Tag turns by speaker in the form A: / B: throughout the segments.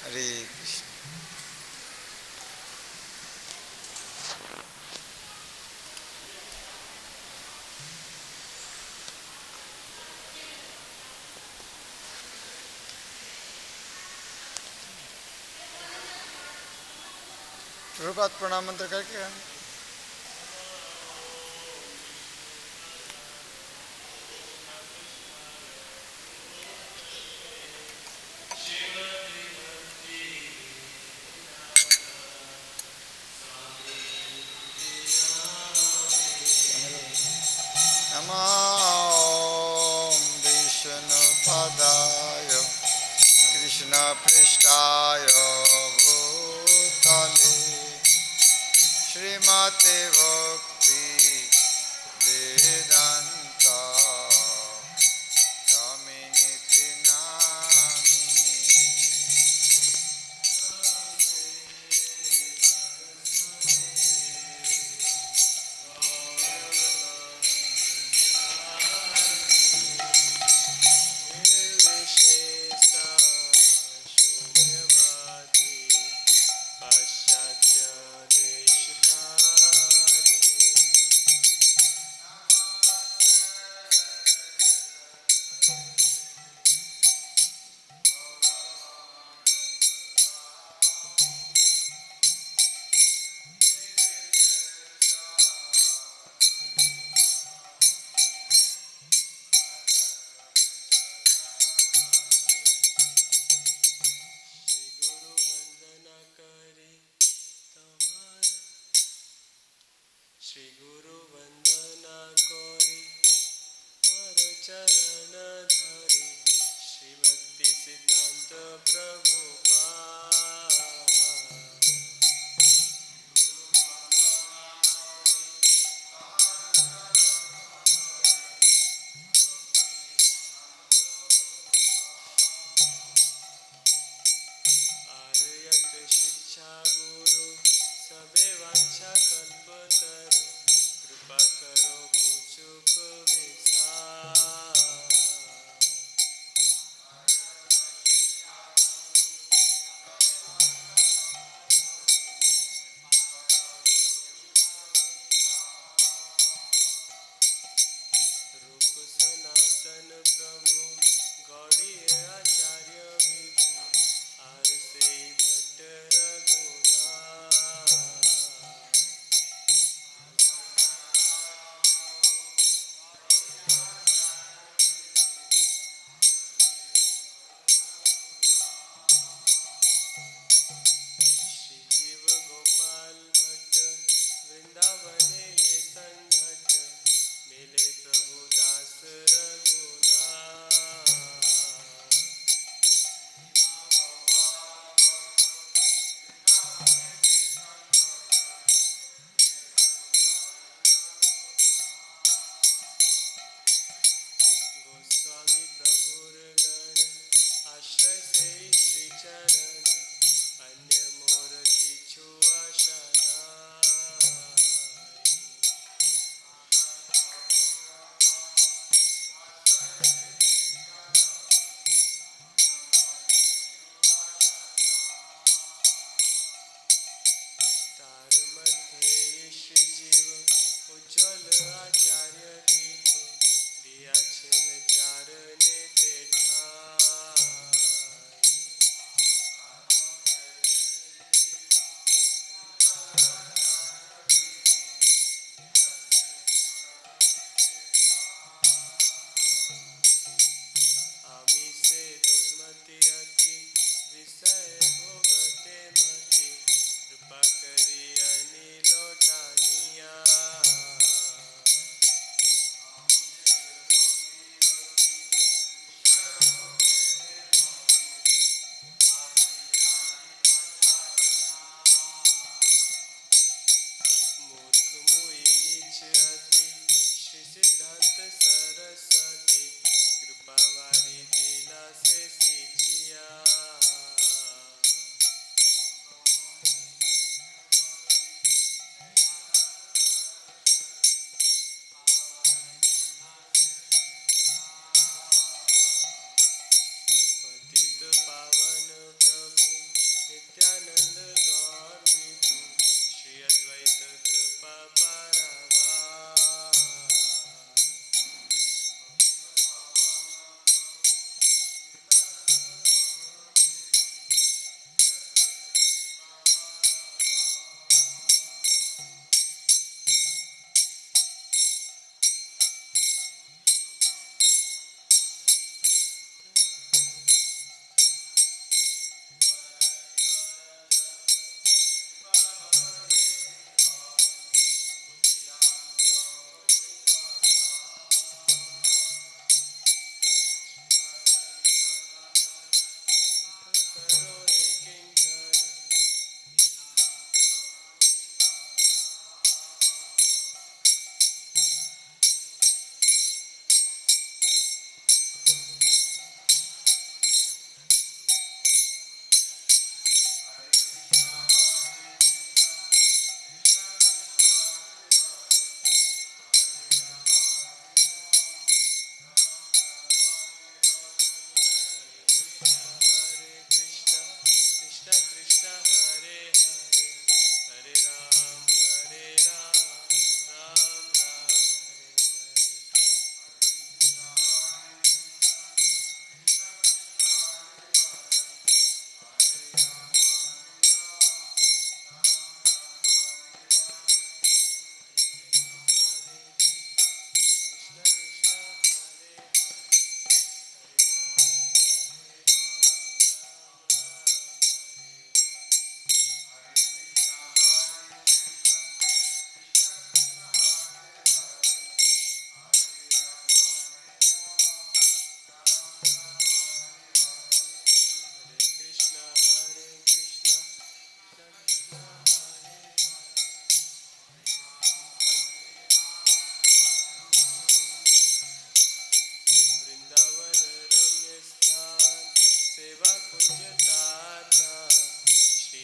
A: हरे कृष्ण। प्रभुपाद प्रणाम मंत्र करके नमो विष्णुपदाय कृष्णपृष्ठाय भूतले श्रीमते भक्ति वेदांता स्वामिनिति नामिने।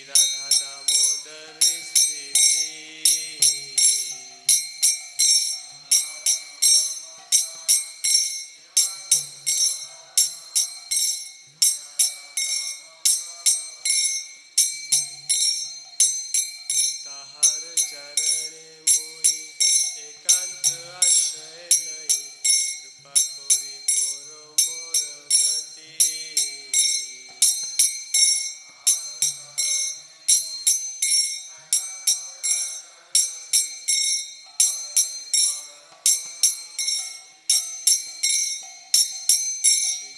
B: राधा दामोदर स्थिति ताहर चरणे मोई एकांत आश्रय लई कृपा करी करो मोर गति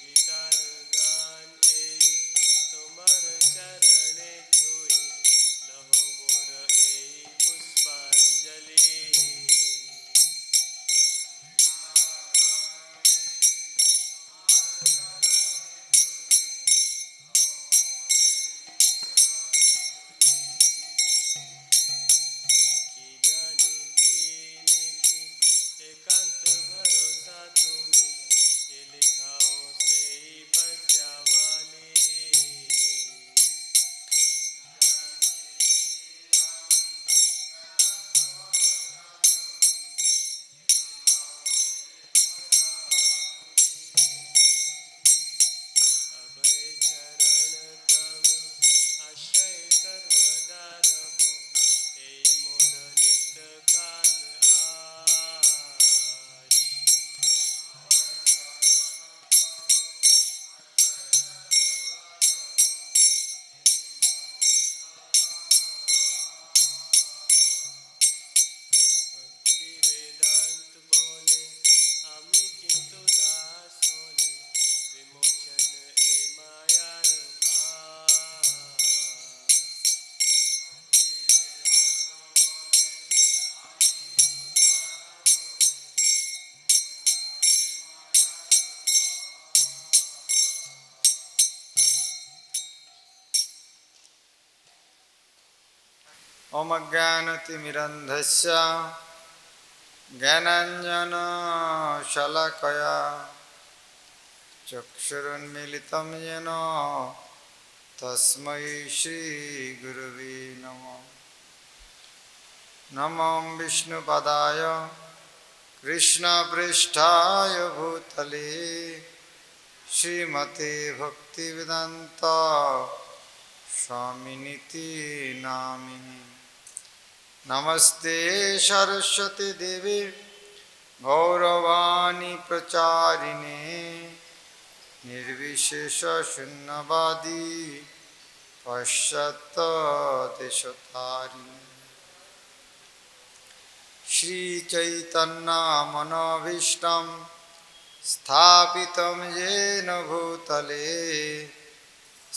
B: गीतार गान এই তোমার চরণে থুই লহো মোর এই পুষ্পাঞ্জলি কি জানি কি লিখি একান্ত ভরসা তুমি কে লেখাও সেই পদ্যাবলী अभय चरण तब आश्रय सर्वदा रहो এই মোর নিত্য কাল আস ভক্তি বেদান্ত বলে আমি কিন্তু দাস হলে বিমোচন এ মায়ার ফাঁস
A: ओम ज्ञानतिमिरन्धस्य ज्ञानाञ्जनशलाकया चक्षुरुन्मीलितं येन तस्मै श्रीगुरुवे नमः। नमो विष्णुपदाय कृष्णपृष्ठाय भूतले श्रीमते भक्तिवेदान्ता स्वामिनिति नामिनि। नमस्ते सरस्वती देवी गौरवाणी प्रचारिणे निर्विशेष शून्यवादी पश्चात् देशतारिणे। श्री चैतन्य मनोभीष्टं स्थापितं येन भूतले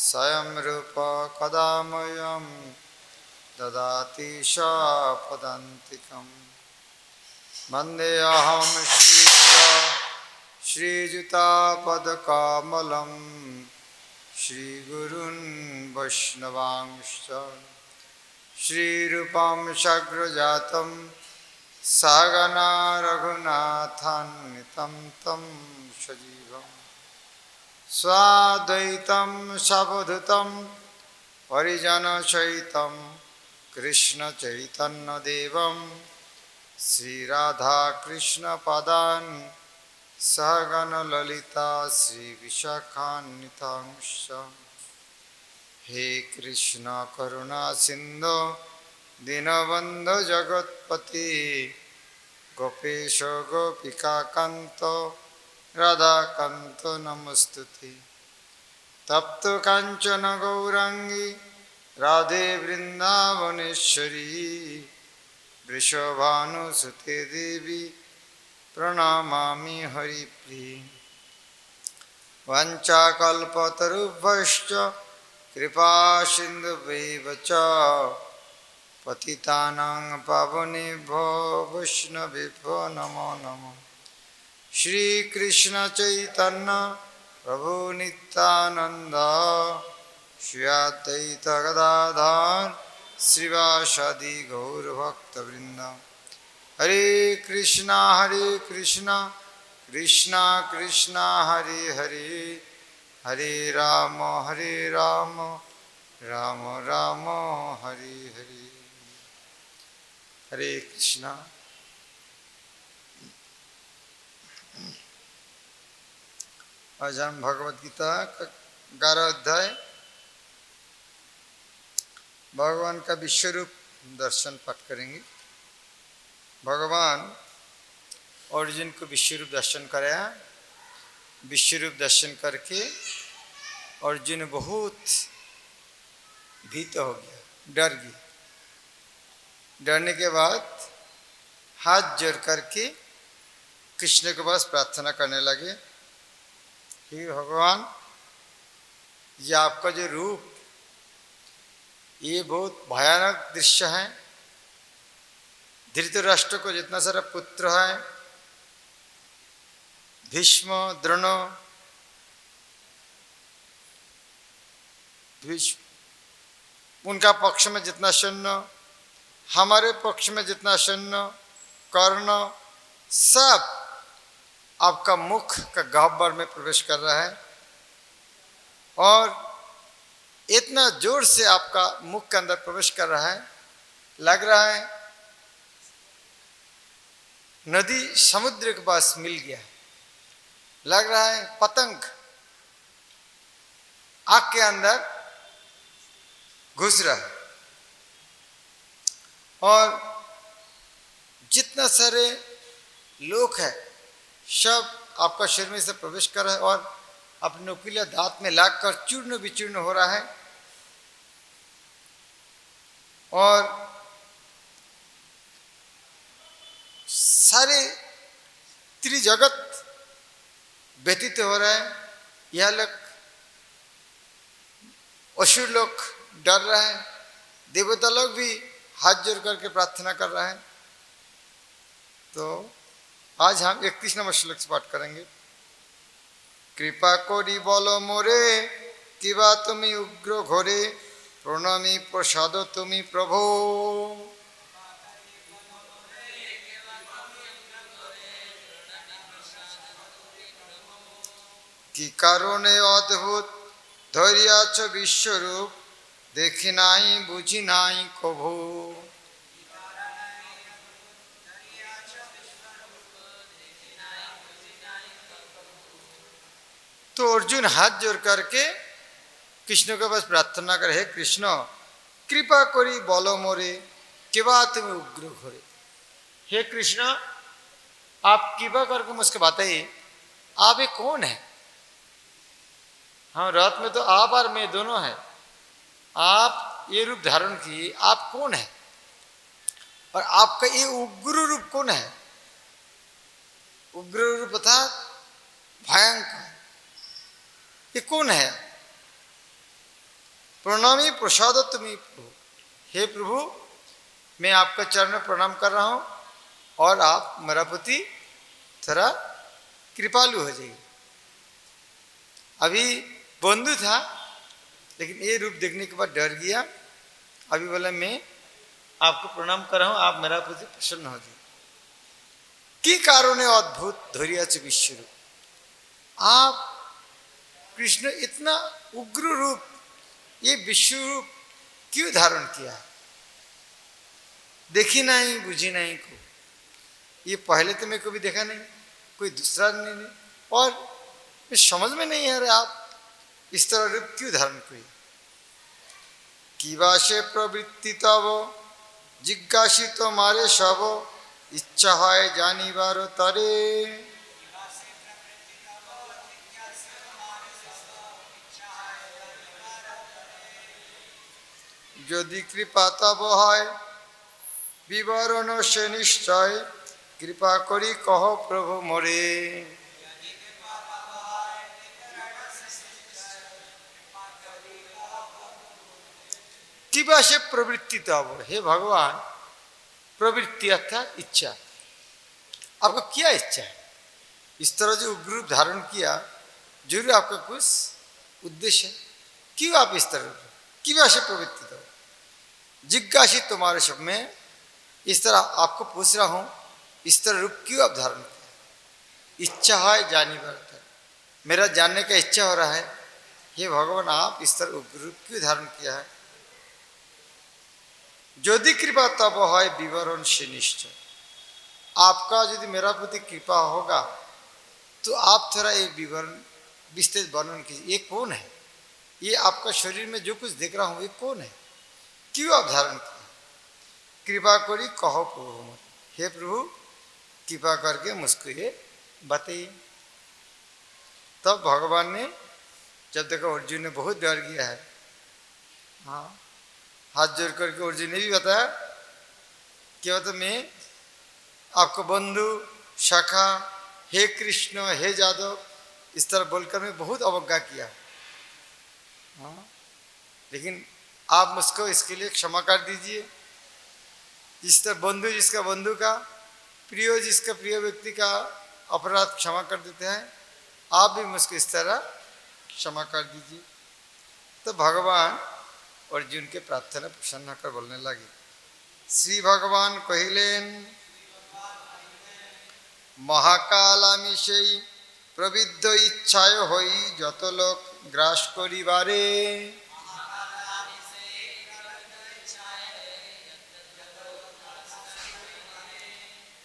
A: स्वयं रूप कदा मह्यं ददाति पदान्तिकम्। वन्देऽहं श्रीयुतापदकमलं श्रीगुरून् वैष्णवांश्च श्रीरूपं साग्रजातं सहगना रघुनाथान्वितं तं सजीवम् स्वाद्वैतं सावधूतं परिजनसहितं कृष्णचैतन्यदेवं श्रीराधाकृष्णपदान् सहगणललिता श्रीविशाखान्वितांश्च। हे कृष्ण करुणा सिन्धो दीनबन्धो जगत्पते गोपेश गोपिकान्त राधाकान्त नमस्तुते। तप्त कांचन गौरांगी राधे वृंदावनेश्वरी वृषभानुसुते देवी प्रणमामि हरिप्रिये। वाञ्छाकल्पतरुभ्यश्च कृपा सिन्धुभ्येव च पतितानां पावनेभ्यो वैष्णवेभ्यो नमो नमः। श्री कृष्ण चैतन्य प्रभु नित्यानंद श्री अद्वैत गदाधर श्रीवासादि गौरभक्तवृंद। हरे कृष्णा कृष्णा कृष्णा हरे हरे हरे राम राम राम हरि हरि। हरे कृष्णा। आज हम भगवद गीता का 11 अध्याय भगवान का विश्वरूप दर्शन पाठ करेंगे। भगवान अर्जुन को विश्वरूप दर्शन कराया। विश्वरूप दर्शन करके अर्जुन बहुत भीत हो गया, डर गया। डरने के बाद हाथ जोड़ करके कृष्ण के पास प्रार्थना करने लगे, हे भगवान, ये आपका जो रूप, ये बहुत भयानक दृश्य है। धृतराष्ट्र को जितना सारा पुत्र है, भीष्म, द्रोण, उनका पक्ष में जितना सैन्य, हमारे पक्ष में जितना सैन्य, कर्ण, सब आपका मुख का गह्वर में प्रवेश कर रहा है और इतना जोर से आपका मुख के अंदर प्रवेश कर रहा है, लग रहा है नदी समुद्र के पास मिल गया, लग रहा है पतंग आग के अंदर घुस रहा है। और जितना सारे लोग हैं सब आपका शरीर में से प्रवेश कर रहा है और अपने नुकीले दांत में लागकर चूर्ण विचूर्ण हो रहा है और सारे त्रिजगत व्यतीत हो रहा है। यह लोग असुर लोग डर रहा है, देवता लोग भी हाथ जोड़ करके प्रार्थना कर रहा है। तो आज हम 31 नंबर श्लोक से पाठ करेंगे। कृपा करी बोलो मोरे किबा तुमी उग्र घोरे प्रणामी प्रसाद तुमी प्रभो। कि कारणे अद्भुत धैर्याच विश्वरूप देखि नाई बुझी नाई कभू। तो अर्जुन हाथ जोड़ करके कृष्ण के पास प्रार्थना करे, हे कृष्ण, कृपा करी बोलो मोरे किबा तुम उग्र घोरे। हे कृष्ण, आप कृपा करके मुझको बताइए, आप ये कौन है? हाँ, रात में तो आप और मैं दोनों हैं। आप ये रूप धारण किए, आप कौन है और आपका ये उग्र रूप कौन है? उग्र रूप अर्थात भयंकर, ये कौन है? प्रणामी प्रसाद तुम्हें प्रभु। हे प्रभु, मैं आपका चरण में प्रणाम कर रहा हूं और आप मेरा प्रति थोड़ा कृपालु हो जाइए। अभी बंधु था लेकिन ये रूप देखने के बाद डर गया। अभी बोला मैं आपको प्रणाम कर रहा हूं, आप मेरा प्रति प्रसन्न हो जाइए। कि कारण अद्भुत धैर्याच विश्वरूप। आप कृष्ण इतना उग्र रूप, ये विश्व रूप क्यों धारण किया? देखी नहीं बुझी नहीं को, ये पहले तो मैं कभी देखा नहीं, कोई दूसरा नहीं, और मैं समझ में नहीं आ रहा आप इस तरह रूप क्यों धारण किए। किवासे प्रवृत्ति तब जिज्ञासित मारे सब इच्छा है जानिबार तरे। यदि कृपा तब है विवरण से निश्चय कृपा करी कहो प्रभु मोरे। किबा से प्रवृत्ति तब, हे भगवान, प्रवृत्ति अर्थात इच्छा, आपको क्या इच्छा है? इस तरह जो उग्र रूप धारण किया, जरूर आपका कुछ उद्देश्य है। क्यों आप इस तरह, किबा से प्रवृत्ति तब, जिज्ञासित तुम्हारे शब्द में इस तरह आपको पूछ रहा हूं, इस तरह रूप क्यों आप धारण किया? इच्छा है जानी बरता, मेरा जानने का इच्छा हो रहा है, हे भगवान आप इस तरह उग्र रूप क्यों धारण किया है? यदि कृपा तब है विवरण से निश्चय, आपका यदि मेरा प्रति कृपा होगा तो आप थोड़ा ये विवरण विस्तृत वर्णन कीजिए। ये कौन है? ये आपका शरीर में जो कुछ देख रहा हूं ये कौन है? क्यों आप धारण किया? कृपा करी कहो प्रभु मत, हे प्रभु कृपा करके मुझको ये बताइए। तब भगवान ने जब देखो अर्जुन ने बहुत डर गया है, हाँ हाथ जोड़ करके अर्जुन ने भी बताया कि तो मैं आपको बंधु शाखा हे कृष्ण हे जादव इस तरह बोलकर मैं बहुत अवज्ञा किया, हाँ लेकिन आप मुझको इसके लिए क्षमा कर दीजिए। जिस तरह बंधु जिसका बंधु का, प्रिय जिसका प्रिय व्यक्ति का अपराध क्षमा कर देते हैं, आप भी मुझको इस तरह क्षमा कर दीजिए। तो भगवान अर्जुन के प्रार्थना प्रसन्न होकर बोलने लगे। श्री भगवान कहिलेन महाकाल आमी সেই प्रविद्ध इच्छाय হই যত লোক গ্রাস করিবারে,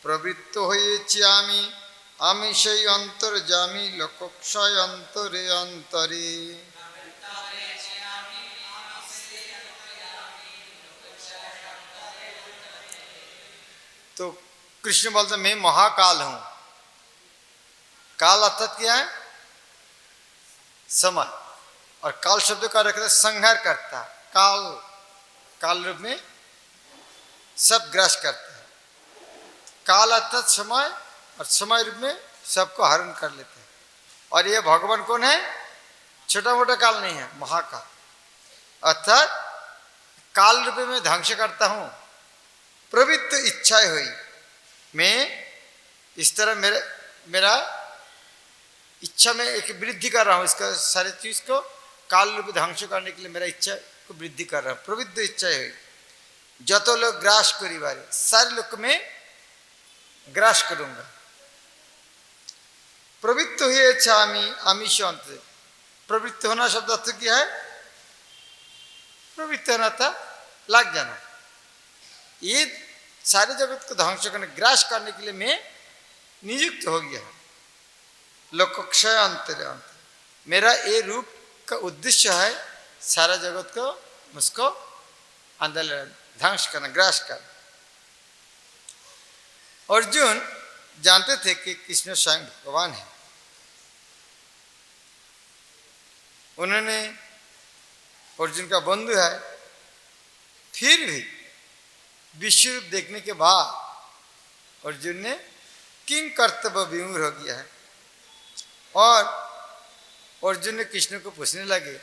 A: প্রবৃত্ত হয়েছি আমি সেই অন্তর্যামী লোকক্ষয় অন্তরে অন্তরে। तो कृष्ण बोलते मैं महाकाल हूं। काल अर्थात क्या है? समय। और काल शब्द का रखता है संहार करता, काल काल रूप में सब ग्रास करता है। काल अर्थात समय, और समय रूप में सबको हरण कर लेते हैं। और ये भगवान कौन है? छोटा मोटा काल नहीं है, महाकाल अर्थात काल रूप में ध्वंस करता हूं। प्रवृत्त इच्छाएं हुई, मैं इस तरह मेरा इच्छा में एक वृद्धि कर रहा हूं, इसका सारे चीज को काल रूप ध्वंस करने के लिए मेरा इच्छा को वृद्धि कर रहा हूं। प्रवृत्त इच्छाएं हुई जत लोग ग्रास करिबारे, सारे लोग में ग्रास करूंगा। प्रवृत्त हुए इच्छा आमिष अंत, प्रवृत्त होना शब्द अर्थ क्या है? प्रवृत्त होना था लग जाना। ये सारे जगत को ध्वंस करने ग्रास करने के लिए मैं नियुक्त हो गया। लोकक्षय अंतरे अंत, मेरा ये रूप का उद्देश्य है सारा जगत को मुझको अंदर ध्वंस करना, ग्रास करना। अर्जुन जानते थे कि कृष्ण स्वयं भगवान है। उन्होंने अर्जुन का बंधु है, फिर भी विश्व रूप देखने के बाद अर्जुन ने किंग कर्तव्य विमूढ़ हो गया है। और अर्जुन ने कृष्ण को पूछने लगे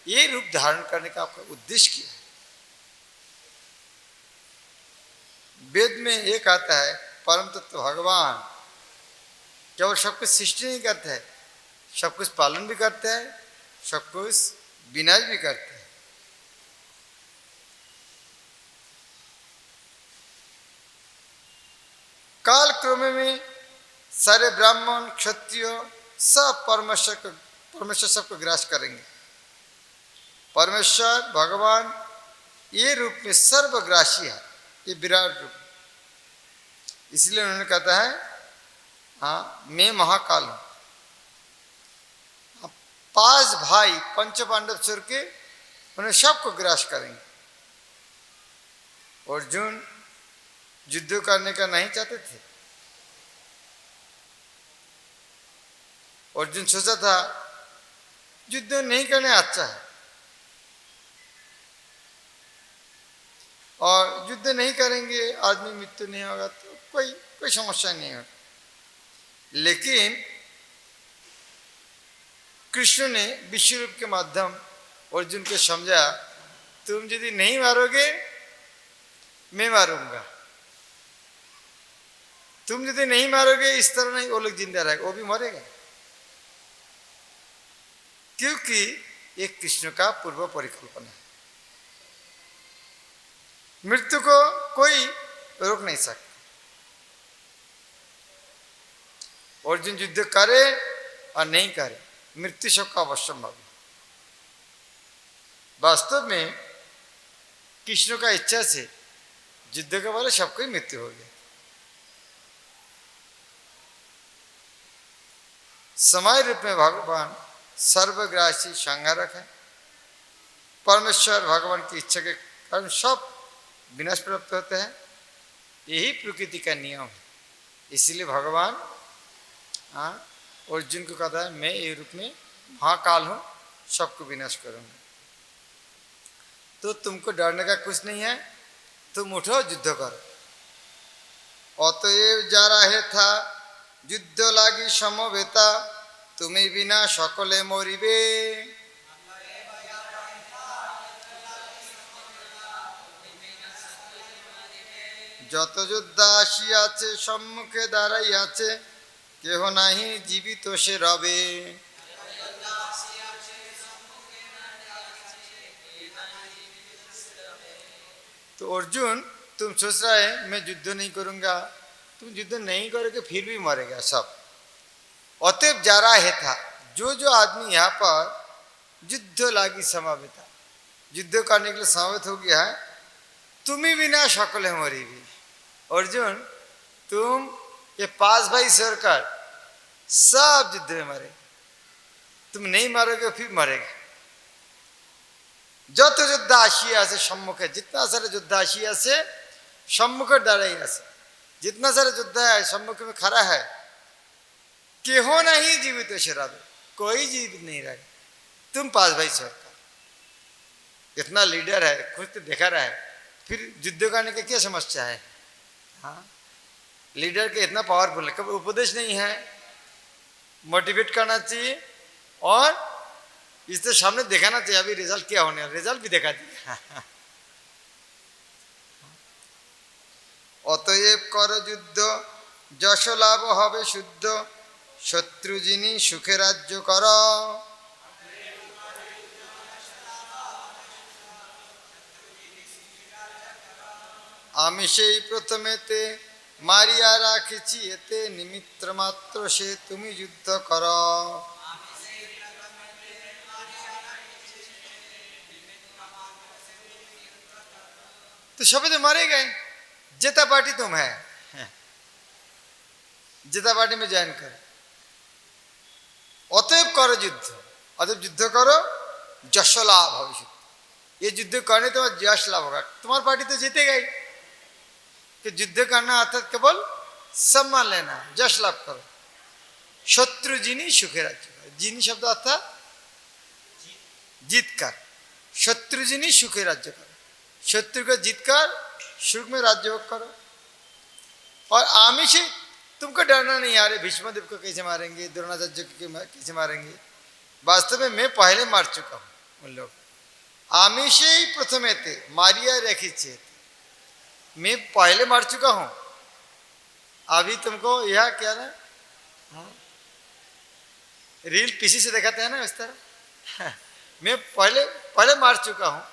A: ये रूप धारण करने का आपका उद्देश्य क्या है? वेद में एक आता है परम तत्व भगवान केवल सब कुछ सृष्टि नहीं करते हैं, सब कुछ पालन भी करते हैं, सब कुछ विनाश भी करते हैं। काल क्रम में सारे ब्राह्मण क्षत्रिय सब परमेश्वर सबको ग्रास करेंगे। परमेश्वर भगवान ये रूप में सर्वग्रासी है, ये विराट रूप। इसलिए उन्होंने कहता है हाँ मैं महाकाल हूं। 5 भाई पंच पांडव छोड़ के उन्हें सबको ग्रास करेंगे। अर्जुन युद्ध करने का नहीं चाहते थे। अर्जुन सोचा था युद्ध नहीं करने अच्छा है, और युद्ध नहीं करेंगे आदमी मृत्यु नहीं होगा तो कोई समस्या नहीं होगी। लेकिन कृष्ण ने विश्व रूप के माध्यम अर्जुन को समझा तुम यदि नहीं मारोगे मैं मारूंगा, तुम यदि नहीं मारोगे इस तरह नहीं वो लोग जिंदा रहेगा, वो भी मरेगा। क्योंकि ये कृष्ण का पूर्व परिकल्पना है। मृत्यु को कोई रोक नहीं सकता। अर्जुन युद्ध करे और नहीं करे मृत्यु सबका अवश्य संभव है। वास्तव में कृष्ण का इच्छा से युद्ध के वाले सबको ही मृत्यु हो गया। समय रूप में भगवान सर्वग्रासी संहारक है। परमेश्वर भगवान की इच्छा के कारण सब विनाश प्राप्त होते हैं, यही प्रकृति का नियम है। इसीलिए भगवान अर्जुन को कहता है मैं ये रूप में महाकाल हूं, सबको विनाश करूंगा। तो तुमको डरने का कुछ नहीं है, तुम उठो युद्ध करो। অতএব যারা হেথা যুদ্ধ লাগি সমবেতা তুমি বিনা সকলে মরিবে। যত যোদ্ধা আসিয়াছে সম্মুখে দাঁড়াইয়াছে কেহ নাহি জীবিত সে রবে। तो अर्जुन तुम सोच रहा है मैं युद्ध नहीं करूंगा, तुम युद्ध नहीं करोगे फिर भी मरेगा सब। अतएव जारा है था, जो आदमी यहाँ पर युद्ध लागी समावेता, युद्ध करने के लिए समावेत हो गया है, तुम ही बिना सकल है मरी भी। अर्जुन तुम ये 5 भाई सरकार सब युद्ध में मरे, तुम नहीं मारोगे फिर मरेगा। যত যোদ্ধা আসিয়া আছে সম্মুখে, जितना सारे योद्धा आशिया से सम्मुखे दाঁড়াই আছে, जितना सारे योद्धा है सम्मुख में खड़ा है, केहो नहीं जीवित से रहे, कोई जीवित नहीं रहे। तुम 5 भाई सरकार इतना लीडर है, खुद तो देखा रहा है, फिर युद्ध करने की क्या समस्या है? हाँ, लीडर के इतना पावरफुल है, कभी उपदेश नहीं है, मोटिवेट करना चाहिए और इससे सामने दिखाना चाहिए अभी रिजल्ट क्या होने, रिजल्ट भी दिखा दिया। অতএব কর যুদ্ধ যশ লাভ হবে শুদ্ধ শত্রু যিনি সুখে রাজ্য কর। আমি সেই প্রথমেতে মারিয়া রাখিছি এতে নিমিত্ত মাত্র সে তুমি যুদ্ধ কর। तो सभी तो मारे गए, जेता पार्टी तुम है, जेता पार्टी में ज्वाइन करो। अतएव करो युद्ध, अतएव युद्ध करो यश लाभ भविष्य, ये युद्ध करने तुम्हारा यश लाभ होगा। तुम्हारी पार्टी तो जीतेगा ही, कि युद्ध करना अर्थात केवल सम्मान लेना, यश लाभ करो। शत्रु जिनी सुखे राज्य, जिनी शब्द अर्थात जीत कर, शत्रु जिनी सुखे राज्य करो, शत्रु को जीतकर सुख में राज्य भोग करो। और आमी से तुमको डरना नहीं आ रहे भीष्मदेव को कैसे मारेंगे, द्रोणाचार्य को कैसे मारेंगे। वास्तव में मैं पहले मार चुका हूँ उन लोग। आमी से ही प्रथमे थे मारिया रखी चेत, मैं पहले मार चुका हूँ। अभी तुमको यह क्या ना, हाँ, रील पीसी से दिखाते हैं ना इस तरह। मैं पहले मार चुका हूँ,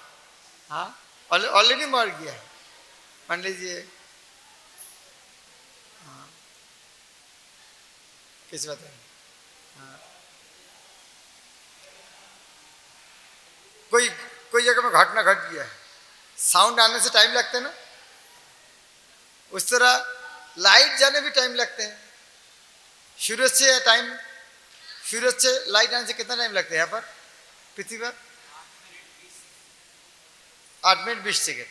A: हाँ ऑलरेडी मर गया है, मान लीजिए। हाँ किस बात है, हाँ कोई जगह में घटना घट गया है, साउंड आने से टाइम लगता है ना, उस तरह लाइट जाने भी टाइम लगते हैं। सूरज से टाइम, सूरज से लाइट आने से कितना टाइम लगता है यहाँ पर पृथ्वी पर? 8 मिनट 20 सेकेंड।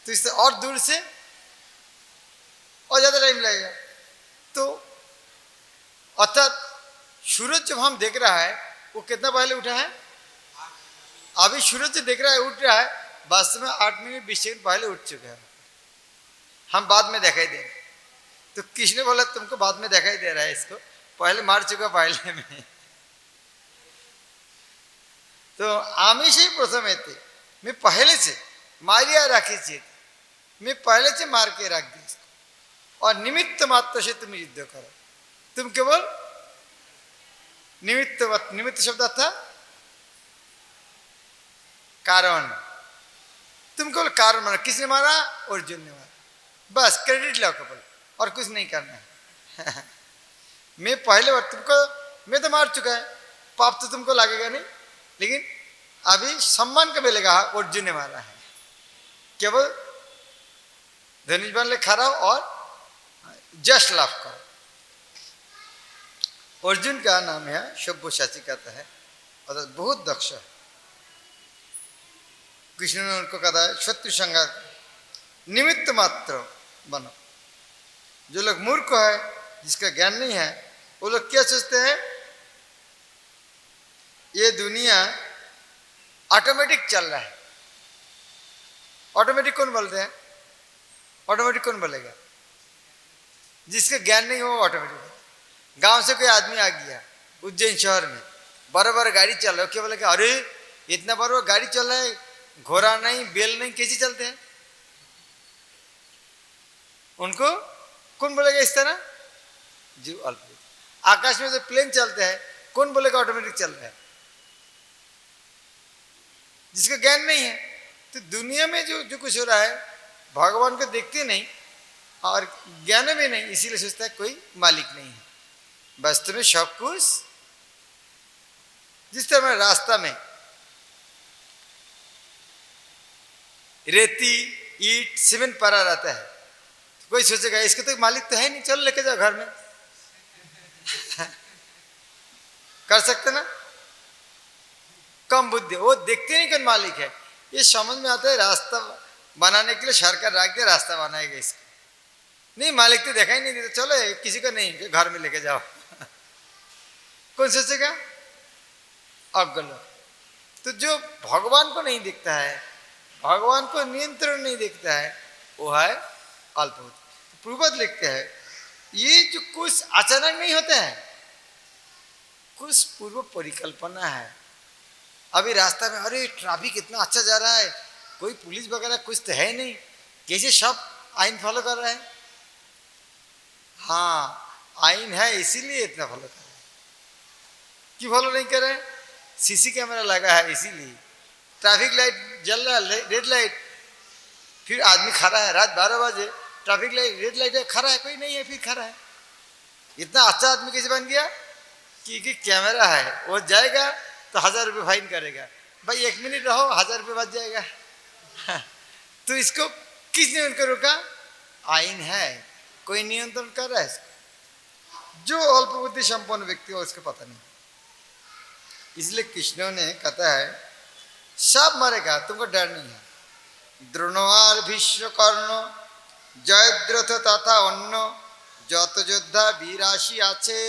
A: तो इससे और दूर से और ज़्यादा टाइम लगेगा। तो अर्थात सूरज जब हम देख रहा है वो कितना पहले उठा है? अभी सूरज जो देख रहा है उठ रहा है, वास्तव में 8 मिनट 20 सेकेंड पहले उठ चुका है, हम बाद में दिखाई दे रहे। तो किसने बोला तुमको बाद में दिखाई दे रहा है? इसको पहले मार चुका पहले में। तो आमी से प्रथम थे, मैं पहले से मारिया रखी थी, मैं पहले से मार के रख दी इसको, और निमित्त मात्र से तुम युद्ध करो। तुम केवल निमित्त, निमित्त शब्द था कारण, तुम केवल कारण माना। किसने मारा? अर्जुन ने मारा, बस क्रेडिट लो केवल, और कुछ नहीं करना है। मैं पहले बार तुमको, मैं तो मार चुका है, पाप तो तुमको लगेगा नहीं, लेकिन अभी सम्मान का मिलेगा, अर्जुन ने मारा है, केवल धनुष बाण ले खड़ा और जश लाभ करो। अर्जुन का नाम है सब्यसाची कहता है, और बहुत दक्ष है। कृष्ण ने उनको कहा है शत्रु संहार निमित्त मात्र बनो। जो लोग मूर्ख है, जिसका ज्ञान नहीं है, वो लोग क्या सोचते हैं, ये दुनिया ऑटोमेटिक चल रहा है। ऑटोमेटिक कौन बोलते हैं? ऑटोमेटिक कौन बोलेगा? जिसका ज्ञान नहीं हो वो ऑटोमेटिक। गांव से कोई आदमी आ गया उज्जैन शहर में, बड़ा बड़ा गाड़ी चल रहा है, क्या बोलेगा, अरे इतना बड़ा गाड़ी चल रहा है, घोड़ा नहीं बैल नहीं, कैसे चलते हैं? उनको कौन बोलेगा इस तरह? जो अल्प। आकाश में जो प्लेन चलते हैं, कौन बोलेगा ऑटोमेटिक चल रहा है? जिसका ज्ञान नहीं है। तो दुनिया में जो जो कुछ हो रहा है, भगवान को देखते नहीं और ज्ञान भी नहीं, इसीलिए सोचता है कोई मालिक नहीं है। वास्तव में सब कुछ जिस तरह रास्ता में रेती ईट सीमेंट पड़ा रहता है, तो कोई सोचेगा इसके तो मालिक तो है नहीं, चलो लेके जाओ घर में। कर सकते ना? कम बुद्धि, वो देखते नहीं कौन मालिक है। ये समझ में आता है रास्ता बनाने के लिए सरकार रख दिया, रास्ता बनाएगा इसका, नहीं मालिक तो देखा ही नहीं देता, चलो किसी को नहीं घर में लेके जाओ। कौन सोचेगा? अज्ञ। तो जो भगवान को नहीं देखता है, भगवान को नियंत्रण नहीं देखता है, वो है अल्पबुद्धि। पूर्वज लिखते हैं ये जो कुछ अचानक नहीं होता है, कुछ पूर्व परिकल्पना है। अभी रास्ता में अरे ट्रैफिक इतना अच्छा जा रहा है, कोई पुलिस वगैरह कुछ तो है नहीं, कैसे सब आइन फॉलो कर रहे हैं? हाँ आइन है इसीलिए इतना फॉलो कर रहे हैं। क्यों फॉलो नहीं कर रहे? सीसी कैमरा लगा है इसीलिए। ट्रैफिक लाइट जल रहा है, रेड लाइट, फिर आदमी खड़ा है, रात 12 बजे ट्रैफिक लाइट रेड लाइट है, खड़ा है, कोई नहीं है, फिर खड़ा है। इतना अच्छा आदमी कैसे बन गया? कि कैमरा है, वो जाएगा तो 1000 रुपये फाइन करेगा। भाई 1 मिनट रहो, 1000 रुपये बच जाएगा। तो इसको किसने उनको रोका? आइन है, कोई नियंत्रण कर रहा है इसको। जो अल्प बुद्धि संपन्न व्यक्ति हो उसको पता नहीं। इसलिए कृष्ण ने कहता है सब मरेगा, तुमको डर नहीं है। द्रोणार भीष्म कर्ण जयद्रथ तथा अन्य যত যোদ্ধা বীরাশি আছে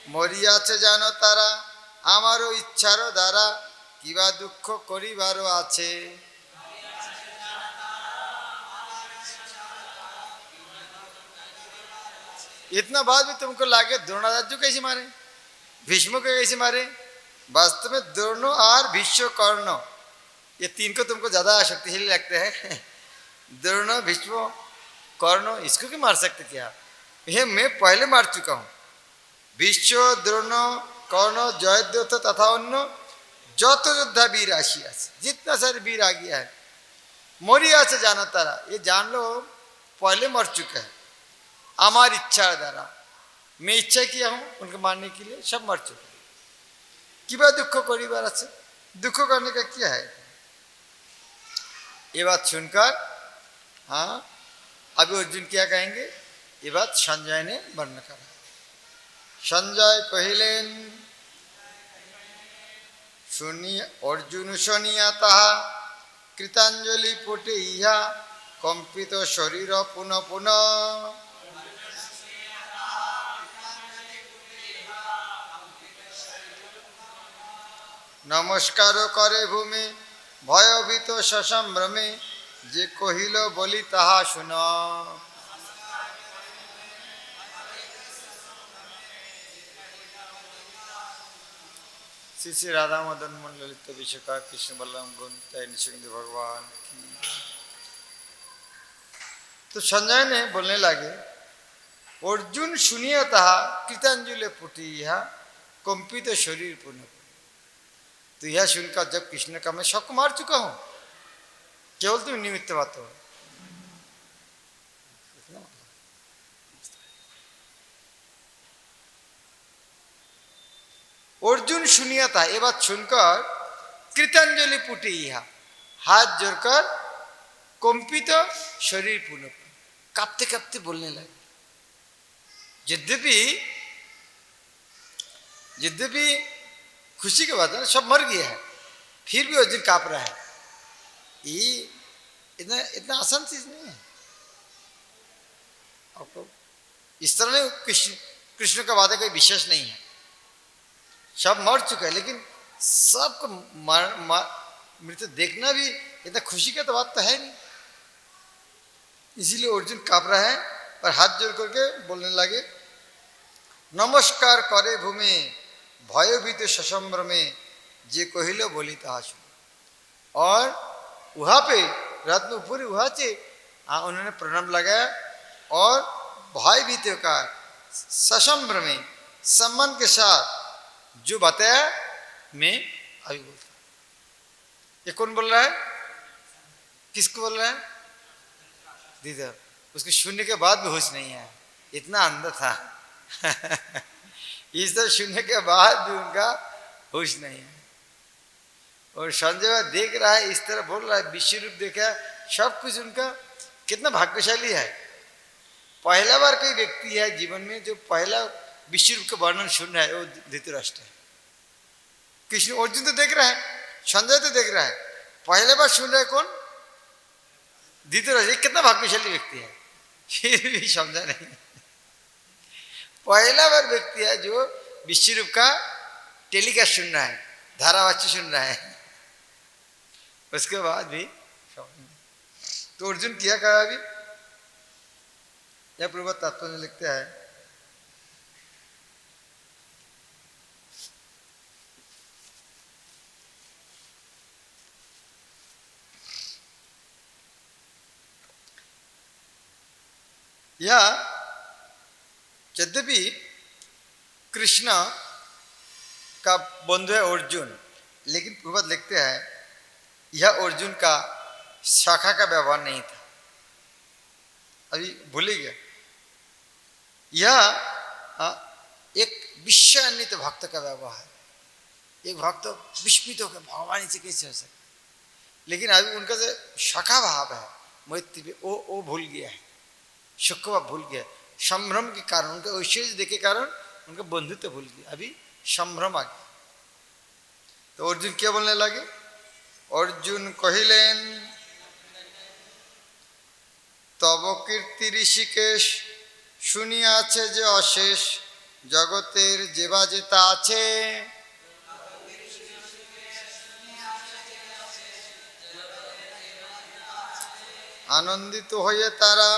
A: মরিয়াছে জানো তারা আমারও ইচ্ছার দ্বারা কিবা দুঃখ করিবারও আছে। इतना बात भी तुमको लागे द्रोणाचार्य कैसे मारे, भीष्म को कैसे मारे? वास्तव में द्रोण और भीष्म कर्ण ये 3 को तुमको ज्यादा शक्तिशाली लगते हैं। द्रोण भीष्म कर्ण इसको क्यों मार सकते क्या? ये मैं पहले मार चुका हूँ। भीष्म द्रोण कर्ण जयद्रथ तथा अन्य যত যোদ্ধা वीर आशी जितना सारे वीर आ गया है मरिया से जानो तारा, ये जान लो पहले मर चुका है। हमारी इच्छा द्वारा मैं इच्छा किया हूँ उनको मारने के लिए, सब मर चुके। कि बात दुख करीबार से दुख करने का क्या है? ये बात सुनकर हाँ अभी अर्जुन क्या कहेंगे, ये बात संजय ने वर्णन करा। संजय कहिलेन শুনিয়া অর্জুন শুনিয়া তাহা কৃতাঞ্জলি পুটে ইহা কম্পিত শরীর পুন পুন নমস্কার করে ভূমি ভয়ভীত সসম্ভ্রমে যে কহিল বলি তাহা শুন। श्री श्री राधा मदन मोहन ललित विशाखा कृष्ण बल्लभ गोविंद निशिंद भगवान की। तो संजय ने बोलने लगे अर्जुन सुनिए तहा कृतांजलि पुटी यह कंपित शरीर पुनः। तो यह सुनकर जब कृष्ण का मैं सबको मार चुका हूं, केवल तुम निमित्त बात हो। अर्जुन सुनिया था, ये बात सुनकर कृतांजलि पुटे यहाँ, हाथ जोड़कर कंपित शरीर पूर्ण कांपते कांपते बोलने लगे। यद्यपि खुशी की बात है, सब मर गया है, फिर भी अर्जुन कांप रहा है। ये इतना आसान चीज नहीं है। आपको इस तरह नहीं, कृष्ण का वादा कोई विशेष नहीं है, सब मर चुका है, लेकिन सबको मृत्यु देखना भी इतना खुशी का तो बात तो है नहीं। इसीलिए अर्जुन कांप रहा है और हाथ जोड़ करके बोलने लगे, नमस्कार करे भूमि भयभीत ससंभ्रमे जे कहिलो बोली ता सुन। और वहाँ पे रत्नपुरी वहाँ से उन्होंने प्रणाम लगाया और भयभीत का ससंभ्रमे सम्मान के साथ जो बताया मैं अभी बोलता। ये कौन बोल रहा है, किसको बोल रहा है? दीदा। उसको सुनने के बाद भी होश नहीं है, इतना अंधा था। इस तरह सुनने के बाद भी उनका होश नहीं है। और संजय देख रहा है, इस तरह बोल रहा है, विश्व रूप देखा, सब कुछ उनका कितना भाग्यशाली है। पहला बार कोई व्यक्ति है जीवन में जो पहला विश्व रूप का वर्णन सुन रहा है, वो धृतराष्ट्र है। कृष्ण अर्जुन तो देख रहा है, संजय तो देख रहा है, पहले बार सुन रहा है कौन? धृतराष्ट्र। कितना भाग्यशाली व्यक्ति है, फिर भी समझा नहीं। पहला बार व्यक्ति है जो विश्व रूप का टेलीकास्ट सुन रहा है, धारावाची सुन रहा है, उसके बाद भी तो अर्जुन क्या कहा अभी? यह प्रभु तत्व में लिखते हैं, या यद्यपि कृष्ण का बंधु है अर्जुन, लेकिन प्रभुपाद लिखते हैं यह अर्जुन का शाखा का व्यवहार नहीं था। अभी भूल गया, यह एक विषयान्वित भक्त का व्यवहार। एक भक्त विस्मित होकर भगवान से कैसे हो सकता, लेकिन अभी उनका जो शाखा भाव है मैत्री पे वो भूल गया है, सुख भाव भूल गया। संभ्रम के कारण, उनका ऐश्वर्य देखे कारण उनका बंधुत्व भूल गया, अभी संभ्रम आ गया। तो अर्जुन क्या बोलने लगे? अर्जुन कहिलेन तब कीर्ति ऋषिकेश শুনিয়াছে যে অশেষ জগতের যেবা যেতা আছে। আনন্দিত হয়ে তারা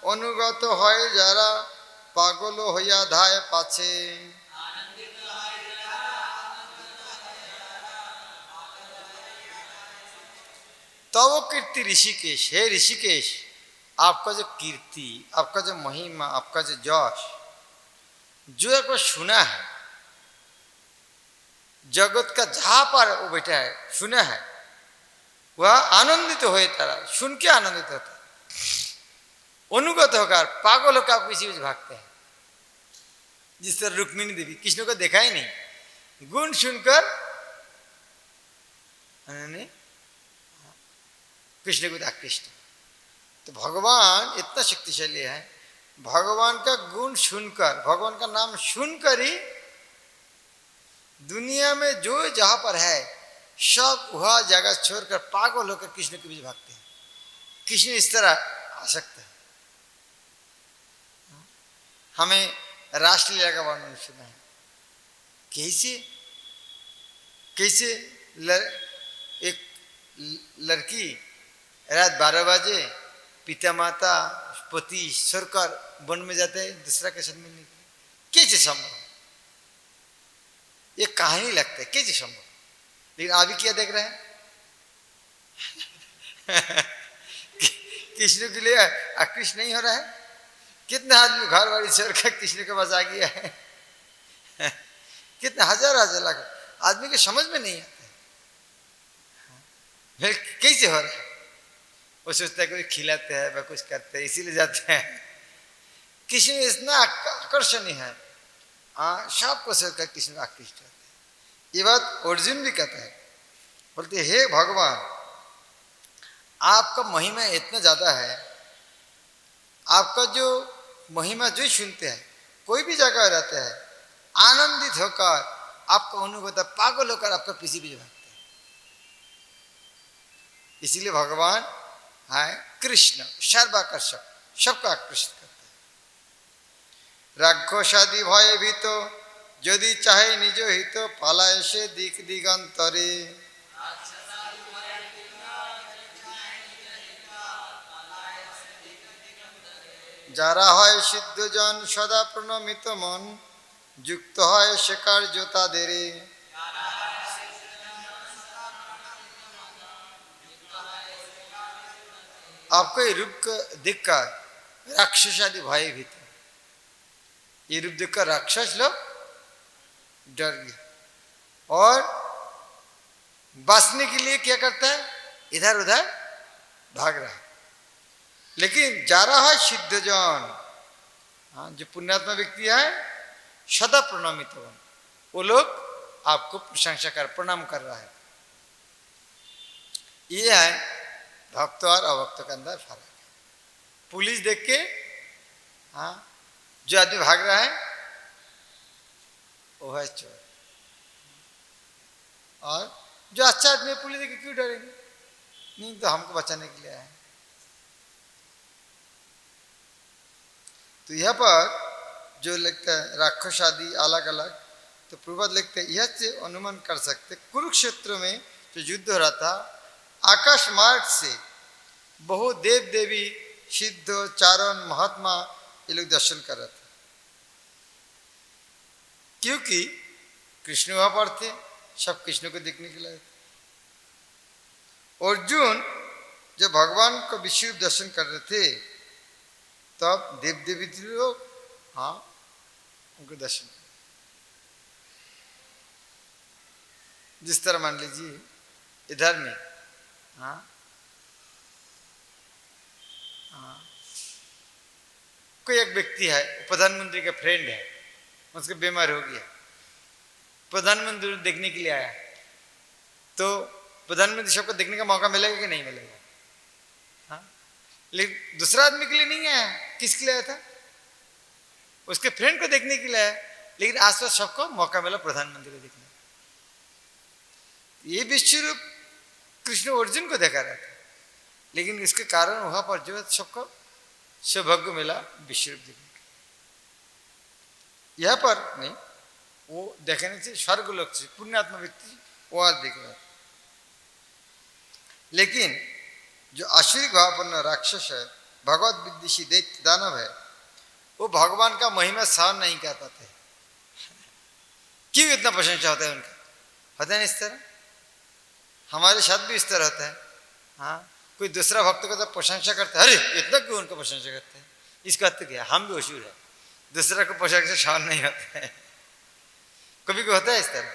A: অনুগত হয় যারা পাগল হইয়া ধায় পাছে। तब कीर्ति ऋषिकेश, हे ऋषिकेश, आपका जो कीर्ति, आपका जो महिमा, आपका जो यश, जो एक बार सुना है, जगत का जहां पर वो बैठा है सुना है, वह आनंदित तो हो तारा, सुन के आनंदित होता है, अनुगत होकर पागल होकर आप किसी बीच भागते हैं। जिस तरह रुक्मिणी देवी, कृष्ण को देखा ही नहीं, गुण सुनकर उन्होंने कृष्ण को आकृष्ट। तो भगवान इतना शक्तिशाली है, भगवान का गुण सुनकर, भगवान का नाम सुनकर ही दुनिया में जो जहां पर है सब वह जगह छोड़कर पागल होकर कृष्ण के बीच भागते हैं। कृष्ण इस तरह आसक्त है। हमें रासलीला का वर्णन सुना है, कैसे कैसे एक लड़की रात 12 बजे पिता माता पति छोड़कर वन में जाते हैं दूसरा के साथ मिलने के लिए, कैसे संभव? ये कहानी लगता है कैसे संभव, लेकिन अभी क्या देख रहे हैं? कृष्ण के लिए आकृष्ट नहीं हो रहा है। कितने आदमी घर वाली छोड़कर कृष्ण के पास आ गया है, कितने हजार हजार लाख आदमी के समझ में नहीं आता है कैसे हो रहा है। वो सोचता है कोई खिलाते हैं वह कुछ करते हैं इसीलिए जाते हैं। कृष्ण इतना आकर्षणीय है, सबको सोचकर कृष्ण आकृष्ट होते हैं। ये बात अर्जुन भी कहता है, बोलते हे भगवान, आपका महिमा इतना ज़्यादा है, आपका जो महिमा जो सुनते हैं, कोई भी जगह रहते हैं, आनंदित होकर आपका अनुभव, पागल होकर आपका पीछे पीछे भागते हैं। इसीलिए भगवान है कृष्ण, सर्वाकर्षक, सबका आकर्षित करते हैं। राक्षसादि भय भीत यदि चाहे निज हित, पालाय से दिक दिगंतरे। যারা হয় সিদ্ধজন সদা প্রণমিত মন, যুক্ত হয় সে কার্য তাদের। आपको ये रूप का देखकर राक्षस आदि भय भीतर, ये रूप देखकर राक्षस लोग डर गए और बचने के लिए क्या करता है, इधर उधर भाग रहा है। लेकिन जारा है सिद्धजन, हाँ, जो पुण्यात्मा व्यक्ति है, सदा प्रणामित हो, वो लोग आपको प्रशंसा कर, प्रणाम कर रहा है। ये है भक्त और अभक्त के अंदर फर्क है। पुलिस देख के, हाँ, जो आदमी भाग रहा है वो है चोर, और जो अच्छा आदमी पुलिस देख के क्यों डरेंगे, नहीं तो हमको बचाने के लिए आए। तो यहाँ पर जो लिखता है राक्षस आदि अलग अलग, तो प्रभात लिखते हैं, यह से अनुमान कर सकते कुरुक्षेत्र में जो युद्ध हो रहा था, आकाश मार्ग से बहु देव देवी, सिद्ध, चारण, महात्मा ये लोग दर्शन कर रहे थे, क्योंकि कृष्ण वहां पर थे, सब कृष्ण को देखने के लिए थे। अर्जुन जब भगवान को विश्व दर्शन कर रहे थे, तब देव देवी लोग, हाँ, उनको दर्शन, जिस तरह मान लीजिए इधर में, हाँ, हाँ, कोई एक व्यक्ति है, प्रधानमंत्री का फ्रेंड है, उसका बीमार हो गया, प्रधानमंत्री देखने के लिए आया, तो प्रधानमंत्री सबको देखने का मौका मिलेगा कि नहीं मिलेगा, हाँ? लेकिन दूसरा आदमी के लिए नहीं आया, किसके लिए आया था, उसके फ्रेंड को देखने के लिए आया, लेकिन आसपास सबको मौका मिला प्रधानमंत्री को देखने। ये विश्वरूप कृष्ण अर्जुन को देखा रहा था, लेकिन इसके कारण वहां पर जो सबको सौभाग्य मिला विश्वरूप देखने का। यहाँ पर नहीं, वो देखने से स्वर्ग लोक से पुण्यात्मा व्यक्ति वो आज देख रहा था। लेकिन जो आश्रित भावपूर्ण राक्षस है, भगवत विद्वेषी दैत्य दानव है, वो भगवान का महिमा सहन नहीं कर पाते। क्यों इतना प्रशंसा होता है उनका, होता है ना इस तरह, हमारे साथ भी इस तरह होता है, हाँ, कोई दूसरा भक्त को जब प्रशंसा करता है, अरे इतना क्यों उनका प्रशंसा करते हैं, इसका अर्थ क्या, हम भी असुर है, दूसरा को प्रशंसा सहन नहीं होता है। कभी को होता है इस तरह,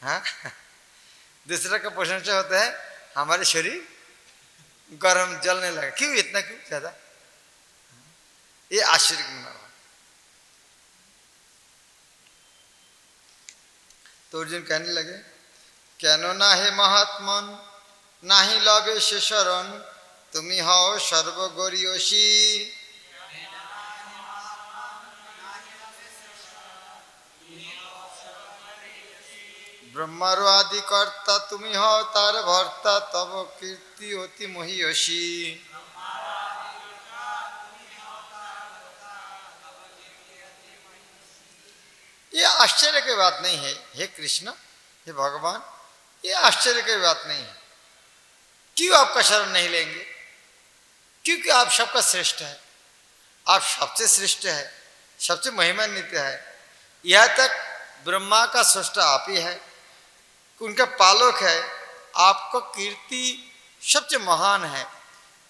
A: हाँ, दूसरा का प्रशंसा होता है, हमारे शरीर गर्म जलने लगा, क्यों इतना, क्यों ज्यादा, ये आश्चर्य की बात। तो अर्जुन कहने लगे, কেন না হে মহাত্মন, নাহি লবে সে শরণ, তুমি হও সর্বগরীয়সী। ব্রহ্মার আদি কর্তা, তুমি হও তার ভর্তা, তব কীর্তি অতি মহীয়সী। ये आश्चर्य की बात नहीं है हे कृष्ण, हे भगवान, ये आश्चर्य की बात नहीं है। क्यों आपका शरण नहीं लेंगे, क्योंकि आप सबका श्रेष्ठ है, आप सबसे श्रेष्ठ है, सबसे महिमान्वित है। यह तक ब्रह्मा का सृष्टा आप ही है, उनका पालक है, आपका कीर्ति सबसे महान है,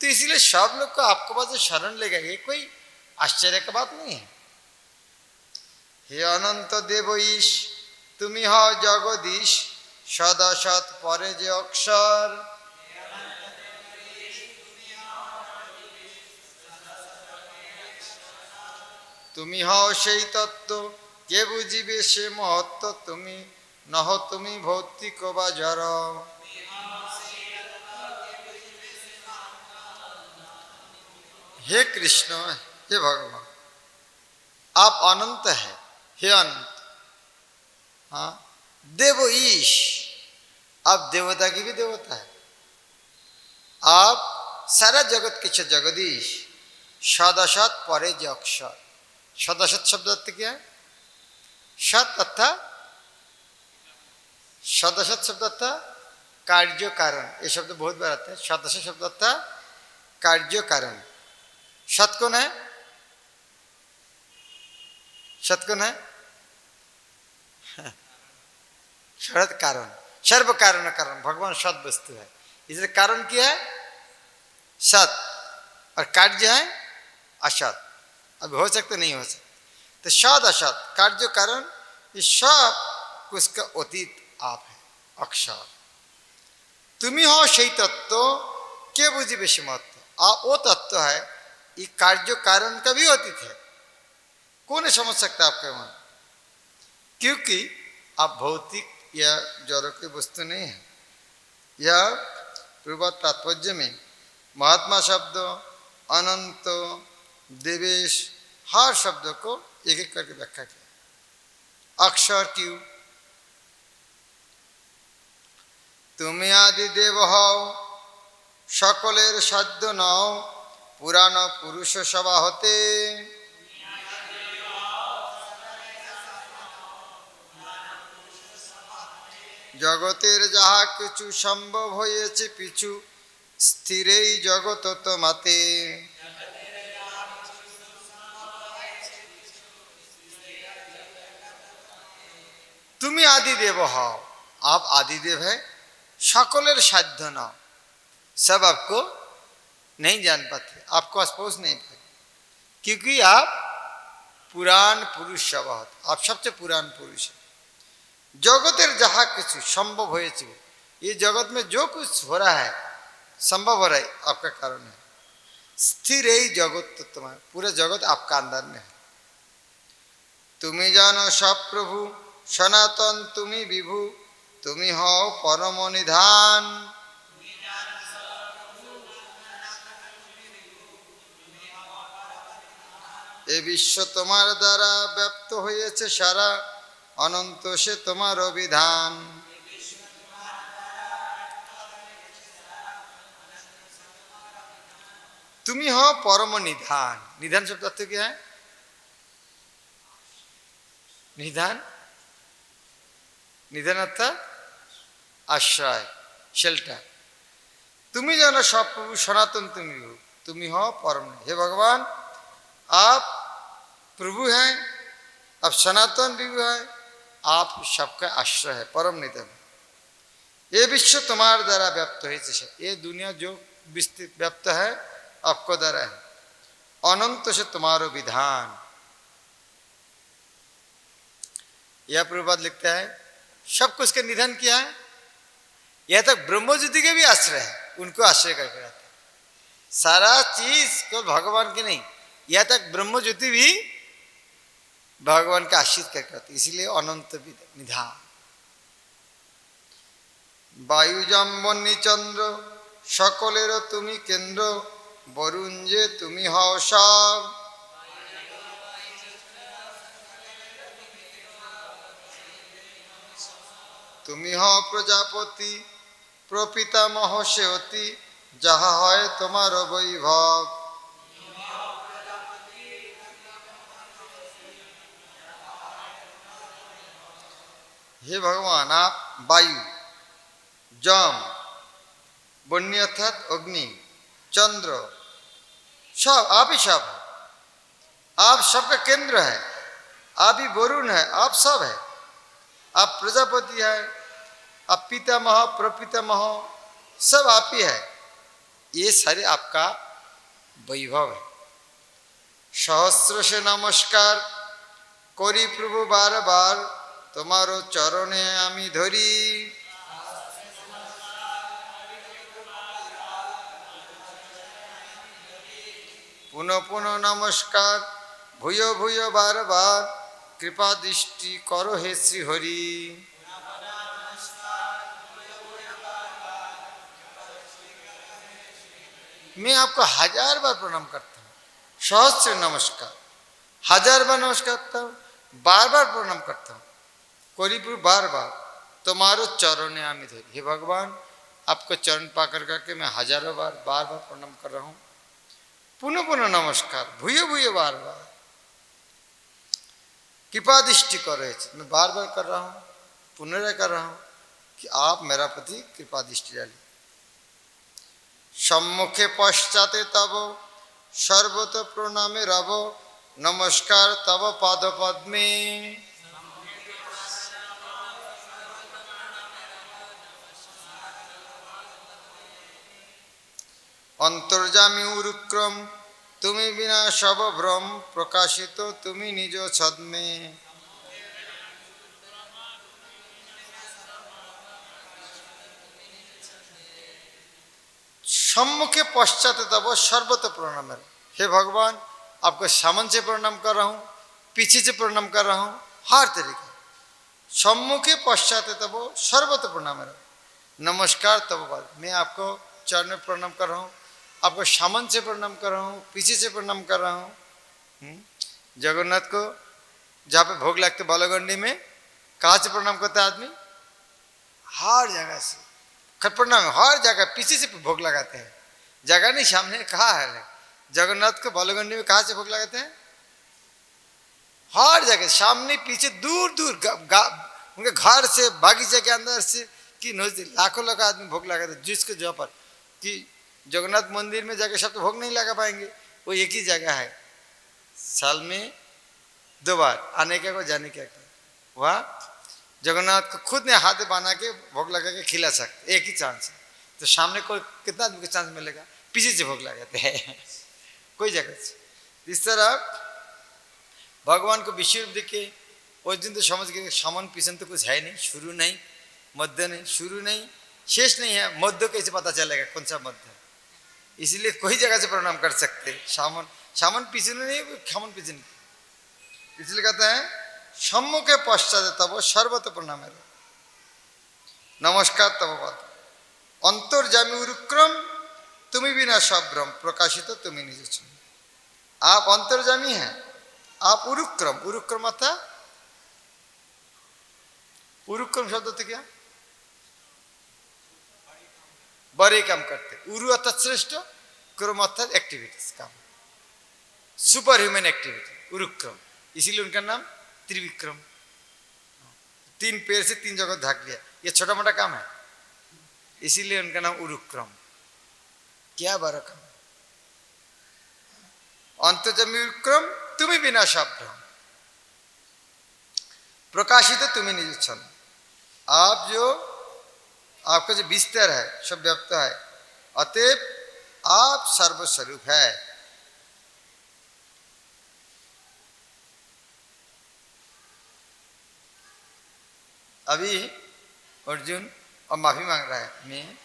A: तो इसलिए सब लोग को आपके पास शरण लेगा, ये कोई आश्चर्य की बात नहीं है। हे अनंत देव ईश, तुम्ही हओ जगदीश, सदा सत परे जे अक्षर। তুমি হও সেই তত্ত্ব, কে বুঝিবে সে মহত্ব, তুমি নহ তুমি ভৌতিক বা জড়। हे कृष्ण, हे भगवान, आप अनंत है, हे अनंत। हाँ, देव ईश, आप देवता की भी देवता है। आप सारा जगत के जगदीश। सदसत परे जे अक्षर। सदसत शब्द अर्थ क्या है? सत अर्थात सदसत शब्द अर्थात कार्य कारण। ये शब्द बहुत बार आते हैं। सदसत शब्द अर्थात कार्य कारण। सत कौन है? सत कौन है? शरद कारण, सर्व कारण कारण। भगवान सत वस्तु है, इसलिए कारण क्या है? सत, और कार्य है असत। अब हो सकता नहीं हो सकता, तो सद असत कार्य कारण, ये सब उसका अतीत आप है, अक्षर। तुम्ही हो सही तत्व के बुझी बेशी महत्व। आप वो तत्व है, ये कार्य कारण का भी अतीत है। कौन समझ सकता है आपका मन? क्योंकि आप भौतिक या जड़ की वस्तु नहीं है। यह पूर्व तात्पर्य में महात्मा शब्द, अनंत, देवेश, हर शब्द को एक एक करके व्याख्या किया। अक्षर क्यों? তুমি আদি দেব হও, সকলের সাধ্য নও, পুরাণ পুরুষ সভা হতে। জগতের যাহা কিছু সম্ভব হয়েছে পিছু, স্থিরেই জগৎ তোমাতে। তুমি आदिदेव हो, आप आदिदेव है। सकलेर साध्य न, सब आपको नहीं जान पाते, आपको स्पर्श नहीं पाते, क्योंकि आप पुराण पुरुष सब होते, आप सबसे पुराण पुरुष है। जगतेर जहाँ कुछ संभव हो, ये जगत में जो कुछ हो रहा है, संभव हो रहा है, आपका कारण है। स्थिर ही जगत तो तुम्हारा, पूरा जगत आपका अंदर में है। तुम्हें जानो सब प्रभु, सनातन तुम्ही विभु, तुम्ही हो परम निधान। ए विश्व तुम्हार द्वारा व्याप्त হয়েছে সারা, অনন্ত সে তোমার বিধান। तुम्ही हो परम निधान। निधान शब्द अर्थ क्या है? निधान, निधान अर्थात आश्रय, शेल्टर। तुम्ही जानो सब प्रभु, सनातन तुम्ही हो, तुम्ही हो परम। हे भगवान, आप प्रभु हैं, आप सनातन विभु हैं, आप सबका आश्रय है, परम निधन। ये विश्व तुम्हारे द्वारा व्याप्त है, ये दुनिया जो विस्तृत व्याप्त है आपको द्वारा है। अनंत से तुम्हारो विधान। यह प्रभुपाद लिखता है, सब कुछ का निधन किया है। यह तक ब्रह्मज्योति के भी आश्रय है, उनको आश्रय करके रहते हैं। सारा चीज केवल भगवान की नहीं, यह तक ब्रह्मज्योति भी भगवान का आश्रित करके रहते, इसीलिए अनंत निधान। वायु जम्बनी चंद्र, सकलेर तुम्ही केंद्र, वरुण जे तुम्ही हो सब। तुम्ही हो प्रजापति, प्रपितामह से अति, जहा है तुम्हारो वैभव। हे भगवान, आप वायु, जम, वन्य अर्थात अग्नि, चंद्र, सब आप ही सब है। आप सबका केंद्र है, आप ही वरुण है, आप सब है। आप प्रजापति है, आप पितामह, प्रपितामह, सब आप ही है। ये सारे आपका वैभव है। सहस्र से नमस्कार करी प्रभु बार बार, तुम्हारो चरणे आमी धरी। पुनः पुनः नमस्कार भूय भूय बार बार, कृपा दृष्टि करो हे श्री हरि। मैं आपको 1000 बार प्रणाम करता हूँ, सहस्त्र नमस्कार, 1000 बार नमस्कार करता हूँ, बार बार प्रणाम करता हूँ, करीपुर बार बार तुम्हारो चरण आमी धरी। हे भगवान, आपको चरण पाकर करके मैं हजारों बार बार बार प्रणाम कर रहा हूँ। पुनः पुनः नमस्कार, भूये भूये बार बार कृपा दृष्टि कर रहे थे, मैं बार बार कर रहा हूँ, पुनः कर रहा हूँ कि आप मेरा प्रति कृपा दृष्टि डालिए। सम्मुखे पश्चाते तब सर्वत प्रणामे रव, नमस्कार तब पाद पद्मे। अंतर्जामी उरुक्रम तुम्हें बिना सब भ्रम, प्रकाशित तुम्हें निज छद्मे। सम्मुखे पश्चात तब सर्वत प्रणाम। हे भगवान, आपको सामने से प्रणाम कर रहा हूँ, पीछे से प्रणाम कर रहा हूँ, हर तरीके। सम्मुखे पश्चात तब सर्वत प्रणाम, नमस्कार तब बाद। मैं आपको चरण में प्रणाम कर रहा हूँ, आपको सामने से प्रणाम कर रहा हूँ, पीछे से प्रणाम कर रहा हूँ। जगन्नाथ को जहाँ पे भोग लगते बालागंडी में, कहाँ से प्रणाम करता है आदमी? हर जगह से प्रणाम, हर जगह पीछे से भोग लगाते हैं, जगह नहीं सामने। कहाँ है जगन्नाथ को बालागंडी में? कहाँ से भोग लगाते हैं? हर जगह, सामने पीछे, दूर दूर, उनके घर से, बागीचे के अंदर से कि नजदीक, लाखों लाख आदमी भोग लगाते हैं। जिसके जगह पर कि जगन्नाथ मंदिर में जाकर सब तो भोग नहीं लगा पाएंगे, वो एक ही जगह है, साल में 2 बार आने का को जाने का। वहाँ जगन्नाथ को खुद ने हाथ बना के भोग लगा के खिला सकते, एक ही चांस है। तो सामने कोई कितना आदमी को चांस मिलेगा? पीछे से भोग लगाते हैं कोई जगह से। इस तरह भगवान को विश्व रूप देखे उस दिन तो समझ गए सामान पीछन तो कुछ है नहीं, शुरू नहीं, मध्य नहीं, शुरू नहीं, शेष नहीं है, मध्य कैसे पता चलेगा कौन सा मध्य है? इसलिए कोई जगह से प्रणाम कर सकते। सामान पीछे नहीं, सामान पीछे नहीं, इसलिए कहते हैं सम्मुखे पश्चात तब सर्वत प्रणाम, नमस्कार तब पद। अंतर्जामी उरुक्रम तुम्हें बिना सब भ्रम, प्रकाशित तुम्हें निज छद्म। आप अंतर्जामी हैं, आप उरुक्रम। उरुक्रम अर्थात, उरुक्रम शब्द तो क्या? बड़े काम करते। उरु अर्थात श्रेष्ठ, क्रम अर्थात एक्टिविटीज, काम, सुपर ह्यूमन एक्टिविटी, उरुक्रम। इसीलिए उनका नाम त्रिविक्रम। 3 पैर से 3 जगह ढक लिया, ये छोटा मोटा काम है, इसीलिए उनका नाम उरुक्रम। क्या बड़ा काम। अंतर्जामी उरुक्रम तुम्हें बिना सब भ्रम, प्रकाशित तुम्हें निज छद्म। आप जो, आपका जो विस्तार है, सब व्याप्त है, अतएव आप सर्वस्वरूप है। अभी अर्जुन और माफी मांग रहा है, मैं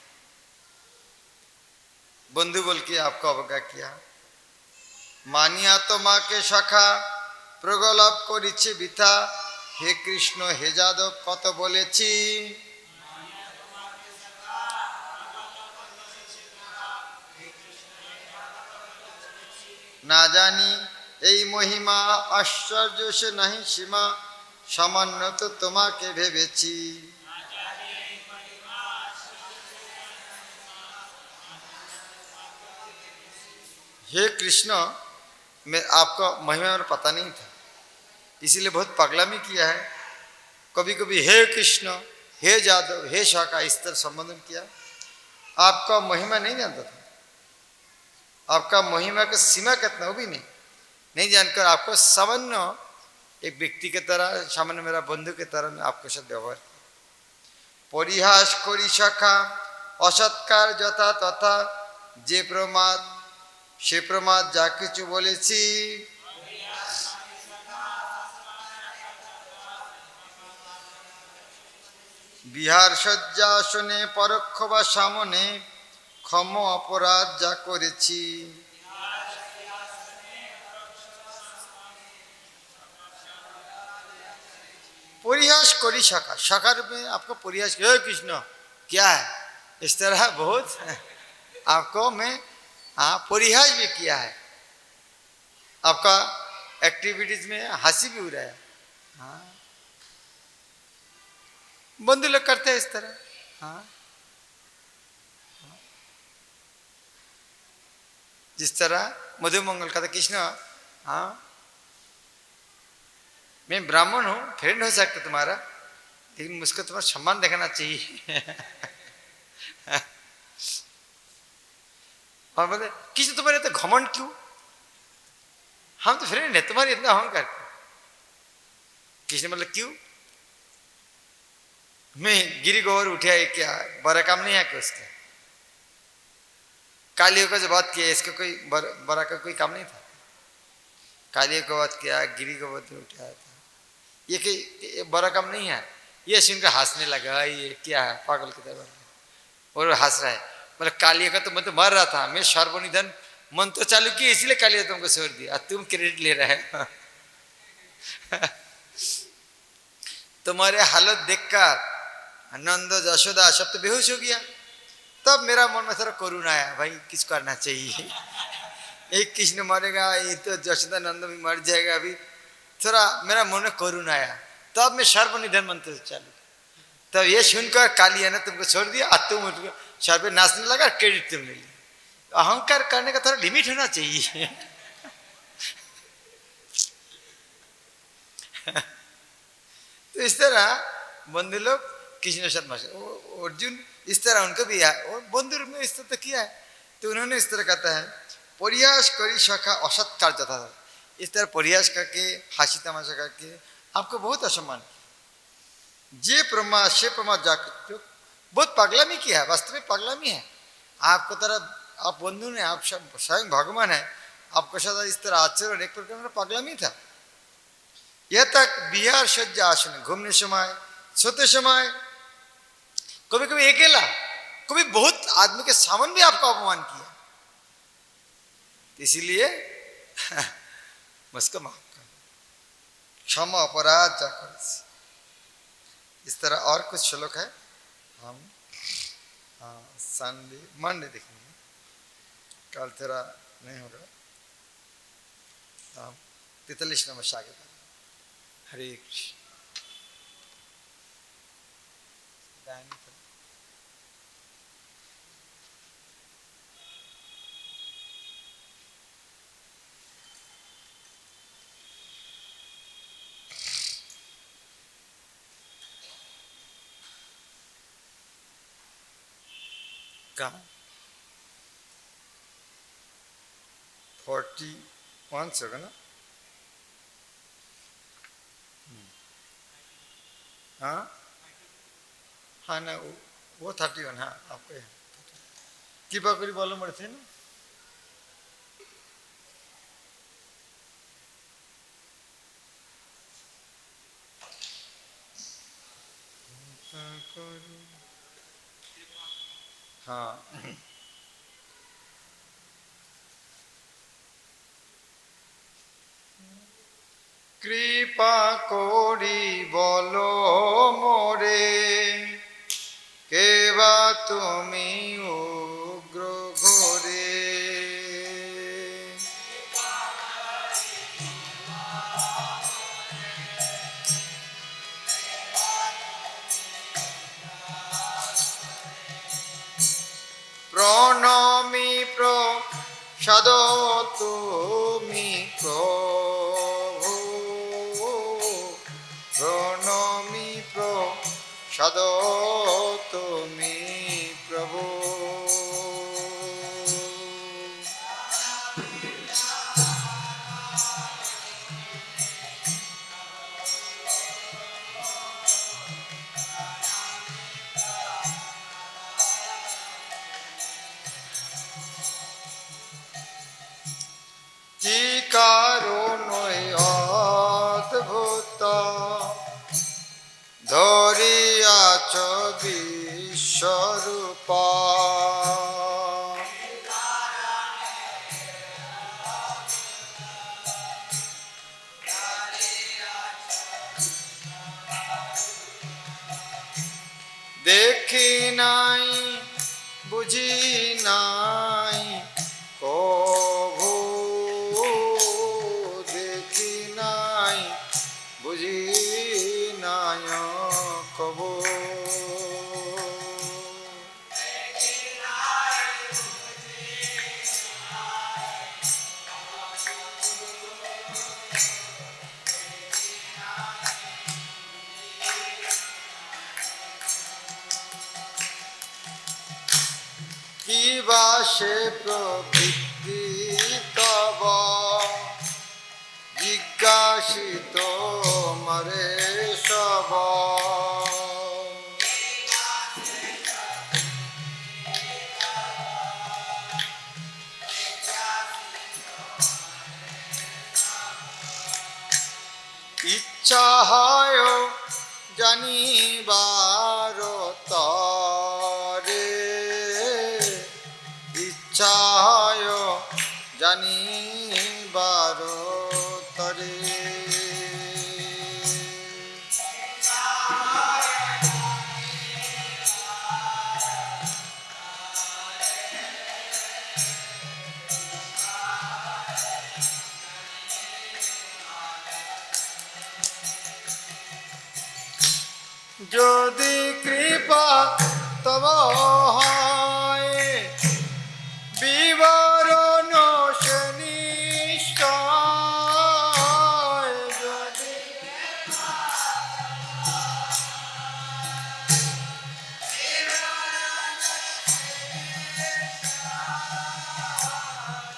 A: बंधु बोल के आपको अवज्ञा किया, मानिया तो माँ के शाखा प्रगलाप करिछे बिथा, हे कृष्ण हे जादव कत बोलेছি, ना जानी এই মহিমা আশ্চর্য সে नहीं সীমা, সামান্য তো তোমাকে ভেবেছি। हे कृष्ण, मैं आपका महिमा में पता नहीं था, इसीलिए बहुत पगलामी किया है। कभी कभी हे कृष्ण, हे जादव, हे शाखा, इस तरह संबोधन किया। आपका महिमा नहीं जानता था, आपका महिमा का सीमा कितना वो भी नहीं जानकर आपको सामान्य एक व्यक्ति के तरह, सामान्य मेरा बंधु के तरह मैं आपके साथ व्यवहार किया। परिहास करी शाखा असत्कार যথা তথা, যে প্রমাদ সে প্রমাদ যা কিছু বলেছি, বিহার শয্যা আসনে পরোক্ষ বা সামনে, ক্ষম অপরাধ যা করেছি। परिहास करी शाखा, शाखा रूप में आपको परिहास किया, कृष्ण क्या है, इस तरह बहुत आपको मैं हाँ परिहास भी किया है, आपका एक्टिविटीज में हंसी भी उड़ाया। हाँ बंधु लोग करते हैं इस तरह। हाँ जिस तरह मधुमंगल का था कृष्ण, हाँ मैं ब्राह्मण हूँ, फ्रेंड हो सकता तुम्हारा, लेकिन मुझको तुम्हारा सम्मान देखना चाहिए। और बोले कृष्ण तुम्हारे तो घमंड क्यों, हम तो फ्रेंड है, तुम्हारे इतना अहंकार क्यों? कृष्ण मतलब क्यों, मैं गिरी गोबर उठा है क्या, बड़ा काम नहीं है क्या उसका? कालियों का जो बात किया इसका कोई बड़ा का कोई काम नहीं था। कालियों का बात किया, गिरी को बात उठाया था, ये बड़ा काम नहीं है। ये सुनकर हंसने लगा, ये क्या है पागल की तरह, और हंस रहा है। मतलब कालिया का तो मैं तो मर रहा था, मैं सर्वनिधन मंत्र चालू किया इसलिए कालिया तुमको छोड़ दिया, तुम क्रेडिट ले रहे हो। तुम्हारे हालत देखकर नंद यशोदा सब तो बेहोश हो गया। तब मेरा मन में थोड़ा करुणा आया, भाई किस करना चाहिए, एक कृष्ण मरेगा, ये तो यशोदा नंद भी मर जाएगा, अभी थोड़ा मेरा मन में करुणा आया। तब मैं सर्वनिधन मंत्र चालू, तब ये सुनकर कालिया ने तुमको छोड़ दिया और तुम सर पे नाचने लगा, क्रेडिट तुमने लिया। अहंकार करने का थोड़ा लिमिट होना चाहिए। तो इस तरह बंधु लोग कृष्ण के साथ मस्त, अर्जुन इस तरह उनको भी है, और बंधु में इस तरह तो किया है। तो उन्होंने इस तरह कहता है परिहास करी सखा असत्कार जता, इस तरह परिहास करके हासी तमाशा करके आपको बहुत असम्मान किया। जे प्रमा से प्रमा जाकर बहुत पागलामी किया है, वास्तव में पागलामी है आपको तरह, आप बंधु ने, आप स्वयं भगवान है, आपको साथ इस तरह आचरण एक प्रकार का पागलामी था। यह तक बिहार सज्जा आसन घूमने समय, सोते समय, कभी कभी अकेला, कभी बहुत आदमी के सामने भी आपका अपमान किया, इसीलिए मुझको माफ कर, क्षमा अपराध जाकर। इस तरह और कुछ श्लोक है, हम संडे मंडे देखेंगे, कल तेरा नहीं होगा। हम 43 नंबर से आगे बढ़ेंगे। हरे कृष्ण। कहाँ 41 से होगा ना? हाँ हाँ ना, वो 31, हाँ आपको यहाँ कृपा करी बोलो मर थे ना। हाँ कृपा कोरी बोलो मोरे, केवा तुमी उग्र घोरे। প্রণমি প্রসাদ তুমি প্রভু, প্রণমি প্রসাদ তুমি প্রভু। কি কারণে অদ্ভুত ধরিয়াছ বিশ্বরূপ, দেখি নাই বুঝি নাই বিনায়ক ভো। কি বা সে প্রবৃত্তি তব জিজ্ঞাসিত মরে সব। ইচ্ছা হয় জানিবার তরে, ইচ্ছা হয় জানিবার তরে। যদি কৃপা তব হয় বিবরণ সে নিশ্চয়। যদি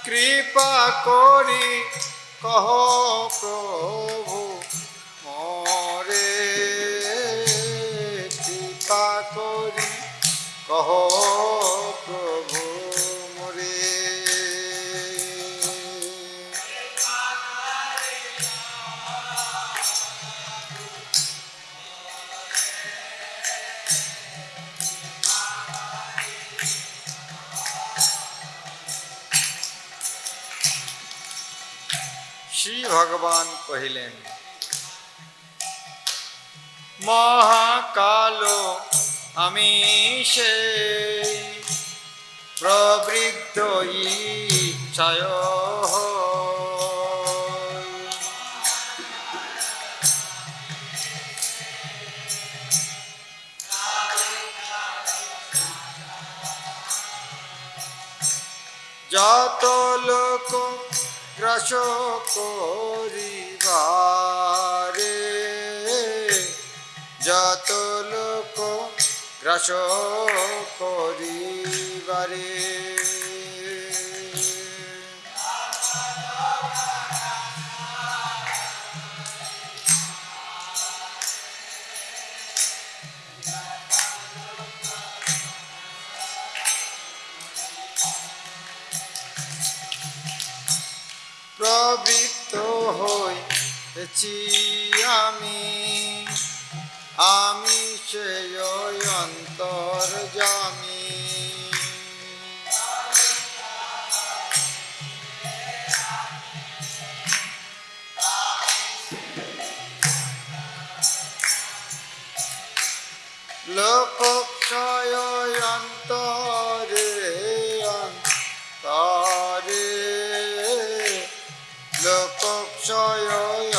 A: কৃপা করি কহ প্রভু মোরে, কৃপা করি কহ প্রভু মোরে। শ্রী ভগবান কহিলেন, মহাকাল আমি সেই প্রবৃদ্ধ ইচ্ছায়, যত লোক গ্রাস করিবারে, যত লোক গ্রাস করিবারে। প্রবৃত্ত হয়েছি আমি, আমি সেই অন্তর্যামী। লোকক্ষয় অন্তরে অন্তরে, লোকক্ষয়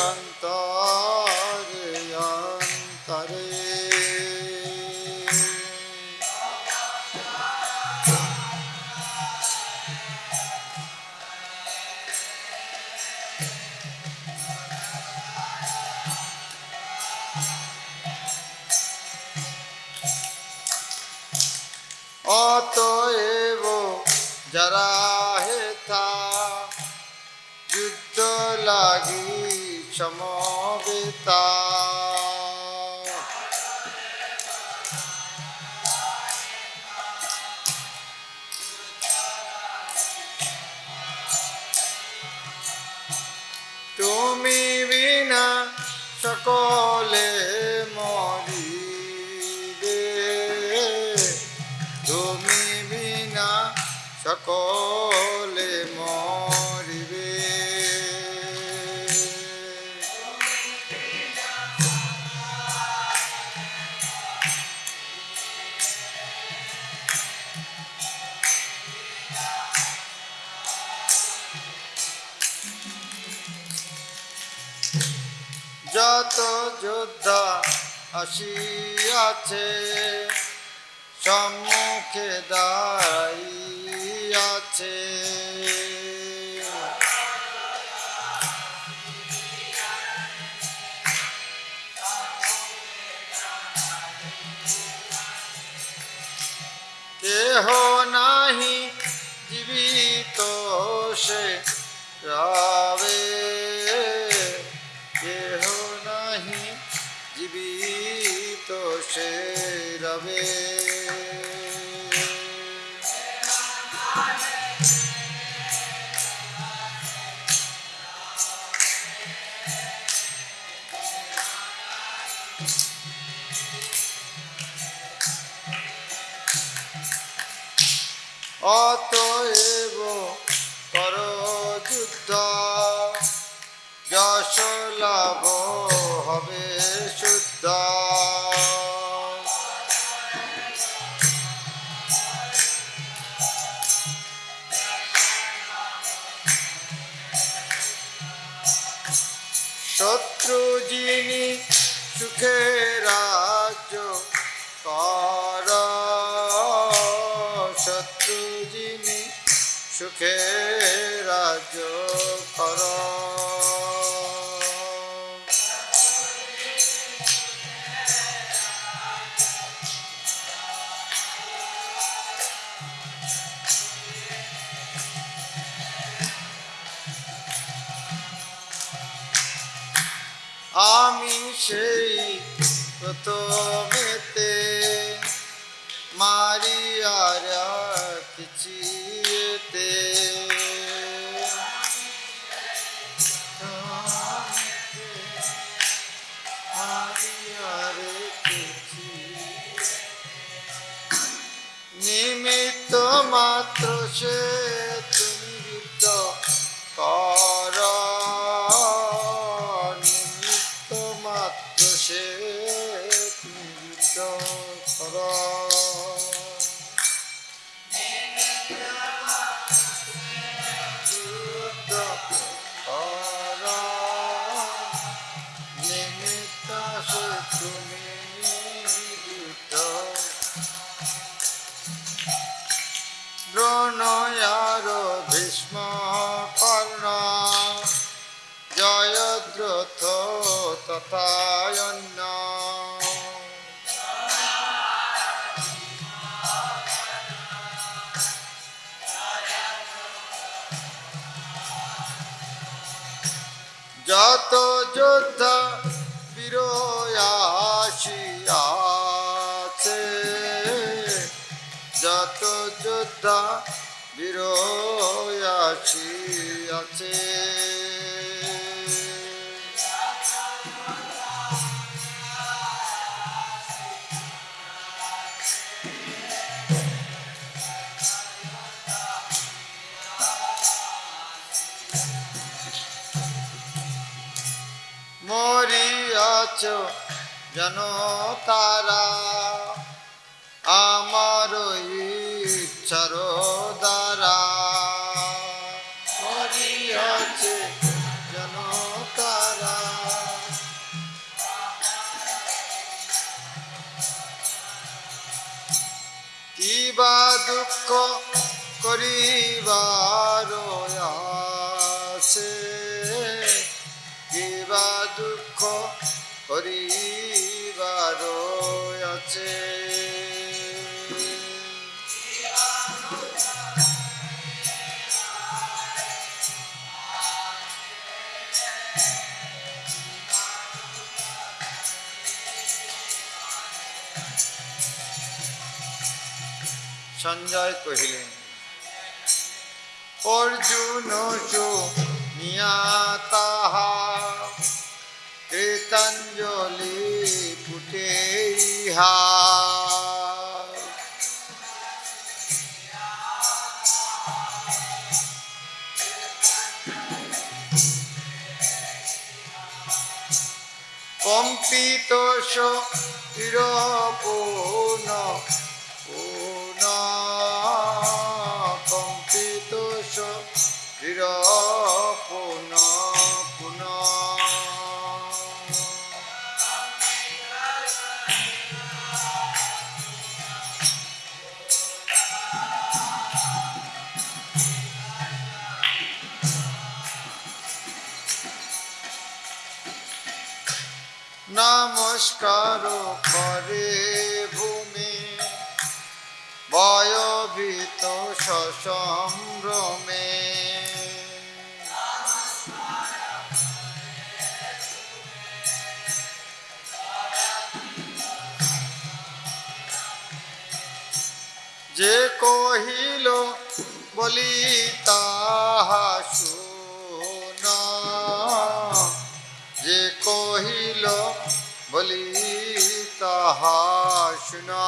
A: অন্তরে অন্তরে। অতএব যারা হেথা যুদ্ধ লাগি সমবেতা, তুমি বিনা সকলে মরিবে, তুমি বিনা সকলে মরিবে। যত যোদ্ধা আসিয়াছে, সম্মুখে দাঁড়াইয়াছে। কেহ নাহি জীবিত সে রবে, কেহ নাহি জীবিত সে রবে। অতএব কর যুদ্ধ, যশ লাভ হবে শুদ্ধ। শত্রু যিনি সুখে রাজ্য কর, শত্রু যিনি সুখে রাজ্য কর। আমি সেই প্রথমেতে মারিয়া রাখিছিতে, মারিয়া রেখেছি। নিমিত্ত মাত্র সে তুমি যুদ্ধ কর, নিমিত্ত মাত্র সে তুমি যুদ্ধ কর। যুদ্ধ কর, নিমিত্ত সে তুমি যুদ্ধ। দ্রোণ আর ভীষ্ম কর্ণ, জয়দ্রথ তথা অন্য। যত যোদ্ধা বীর আসিয়াছে, যত যোদ্ধা বীর আসিয়াছে। মরিয়াছ যেন তারা আমার ইচ্ছার দ্বারা, মরিয়াছে যেন তারা। কিবা দুঃখ করিবার আছে, কিবা দুঃখ করিবার আছে। সঞ্জয় কহিলেন, অর্জুন শুনিয়া তাহা, কৃতাঞ্জলি ফুটে ইহা। কম্পিত শরীর পুন পুন, কম্পিত শরীর পুন পুন। নমস্কার করে ভূমি ভয়ভীত সসম্ভ্রমে যে কহিল বলি তাহা শুনা যে কহিল বলি তাহা শুনা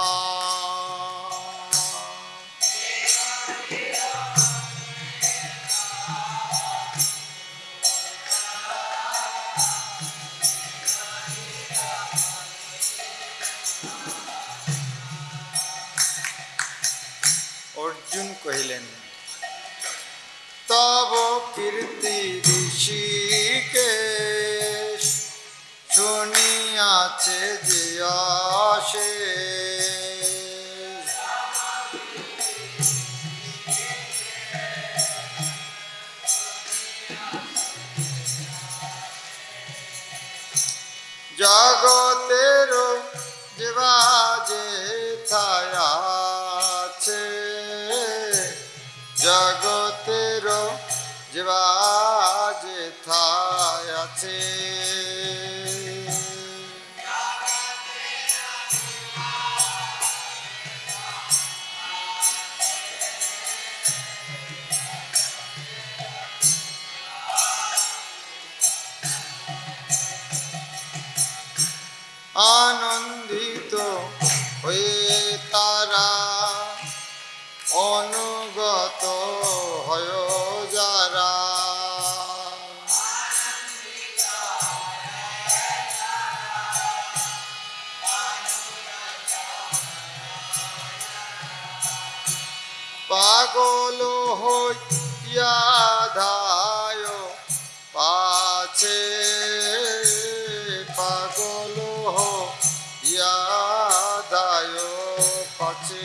A: অর্জুন কহিলেন তব কীর্তি ঋষিকেশ শুনিয়াছে যে অশেষ জগতের যেবা যে আছে জগতের যেবা যে আছে আনন্দিত হয়ে তারা অনুগত হয় যারা পাগল হইয়া ধায় পাছে পাগল হইয়া ধায় পাছে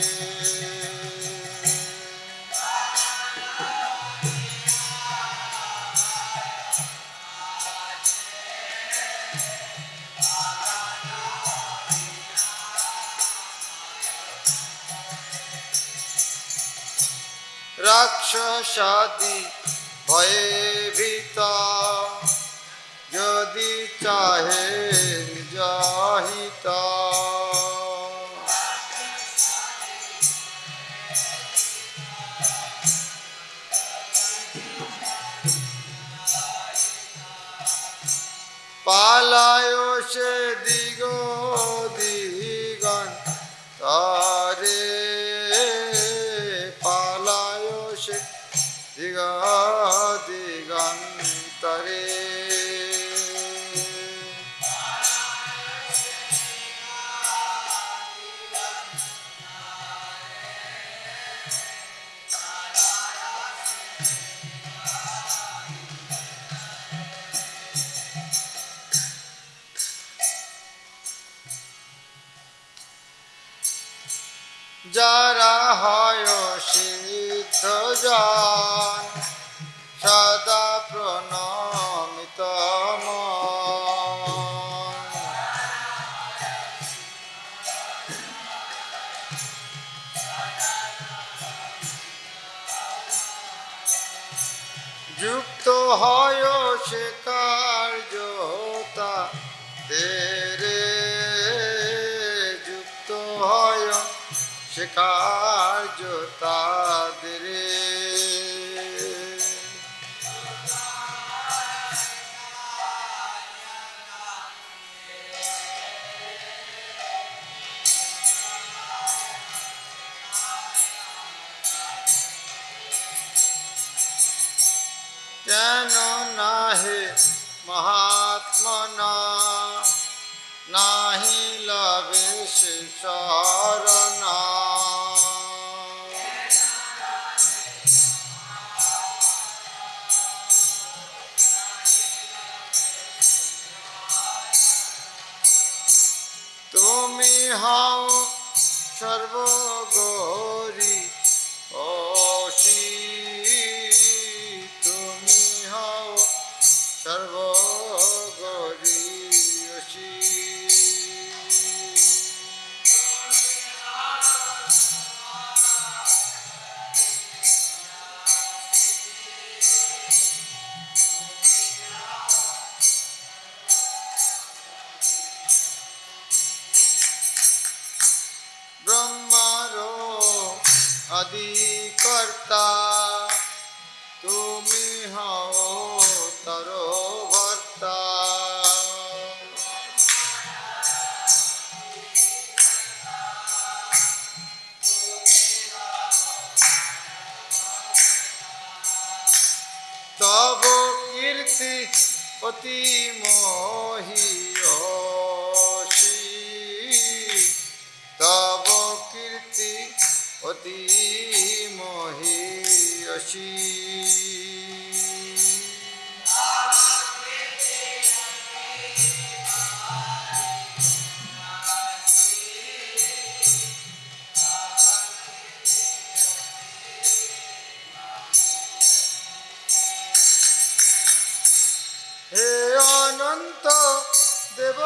A: রাক্ষসাদি ভয়ে ভীত যদি চাহে নিজ হিত পালায় সে দিগ দিগন তরে পালায় সে দিগ দিগন্তরে যারা হয় সিদ্ধ জন সদা প্রণমিত মন। যুক্ত হয় সে কার্যতা তেরে যুক্ত হয় সে কার্য তাদের কেন নাহে মহাত্মনা নাহি লবে সে শরণা তুমি হও সর্বগৌরী অসি তুমি হও সর্বগৌরী অসি আদি কর্তা, তুমি হও তর ভর্তা। তব কীর্তি অতি মহীয়সী, তব কীর্তি অতি মহীয়সী। হে অনন্ত দেব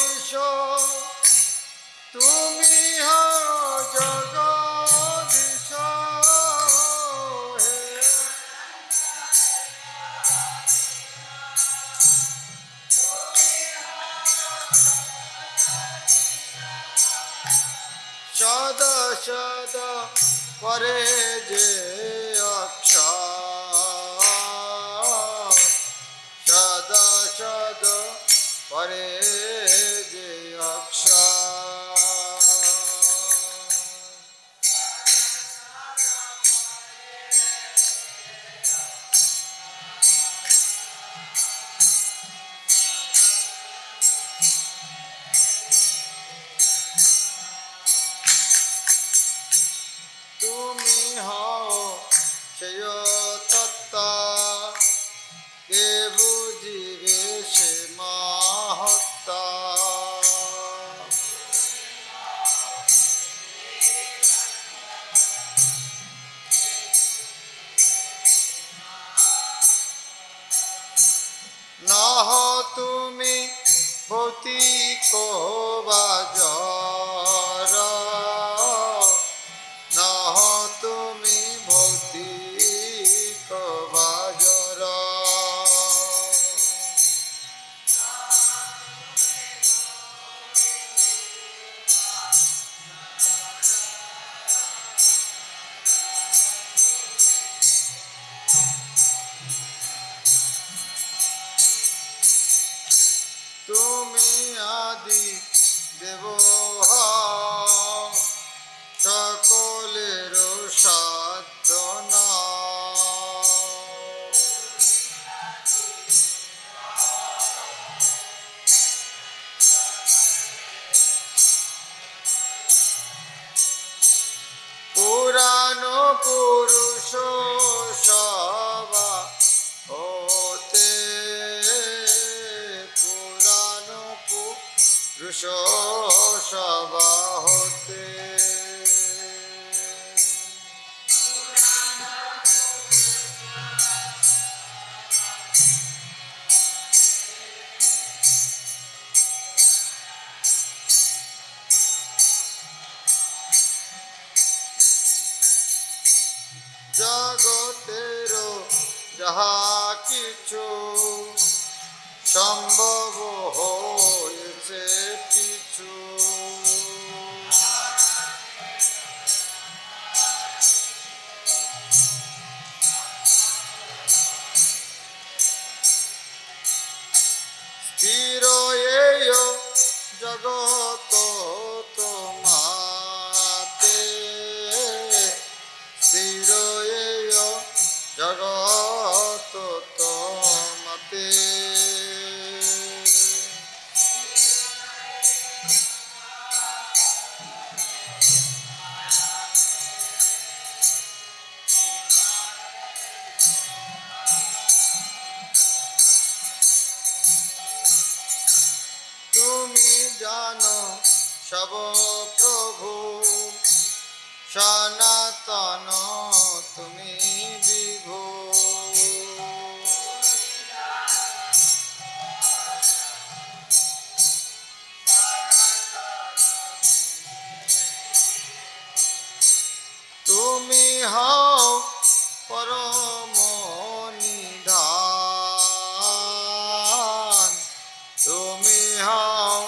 A: ঈশ্বর, তুমি হও জগদীশ। হে সদা সদা করে যে অক্ষর, সদা সদা করে যে অক্ষর। তুমি হও সেই তত্ত্ব, কে বুঝিবে সে মহত্তা। নহ তুমি ভৌতিক বা জড়, নহ তুমি ভৌতিক বা জড়। তুমি আদি দেব হও, সকলের সাধনা। পুরাণ পুরুষ সভা হতে, পুরাণ পুরুষ সভা হতে। জগতের যাহা কিছু সম্ভব হয়েছে কিছু, স্থির এই জগত তোমাতে, স্থির এই জগত তোমাতে। তুমি জানো সব প্রভু, সনাতন তুমি বিভু। তুমি হও পরম নিধান, তুমি হও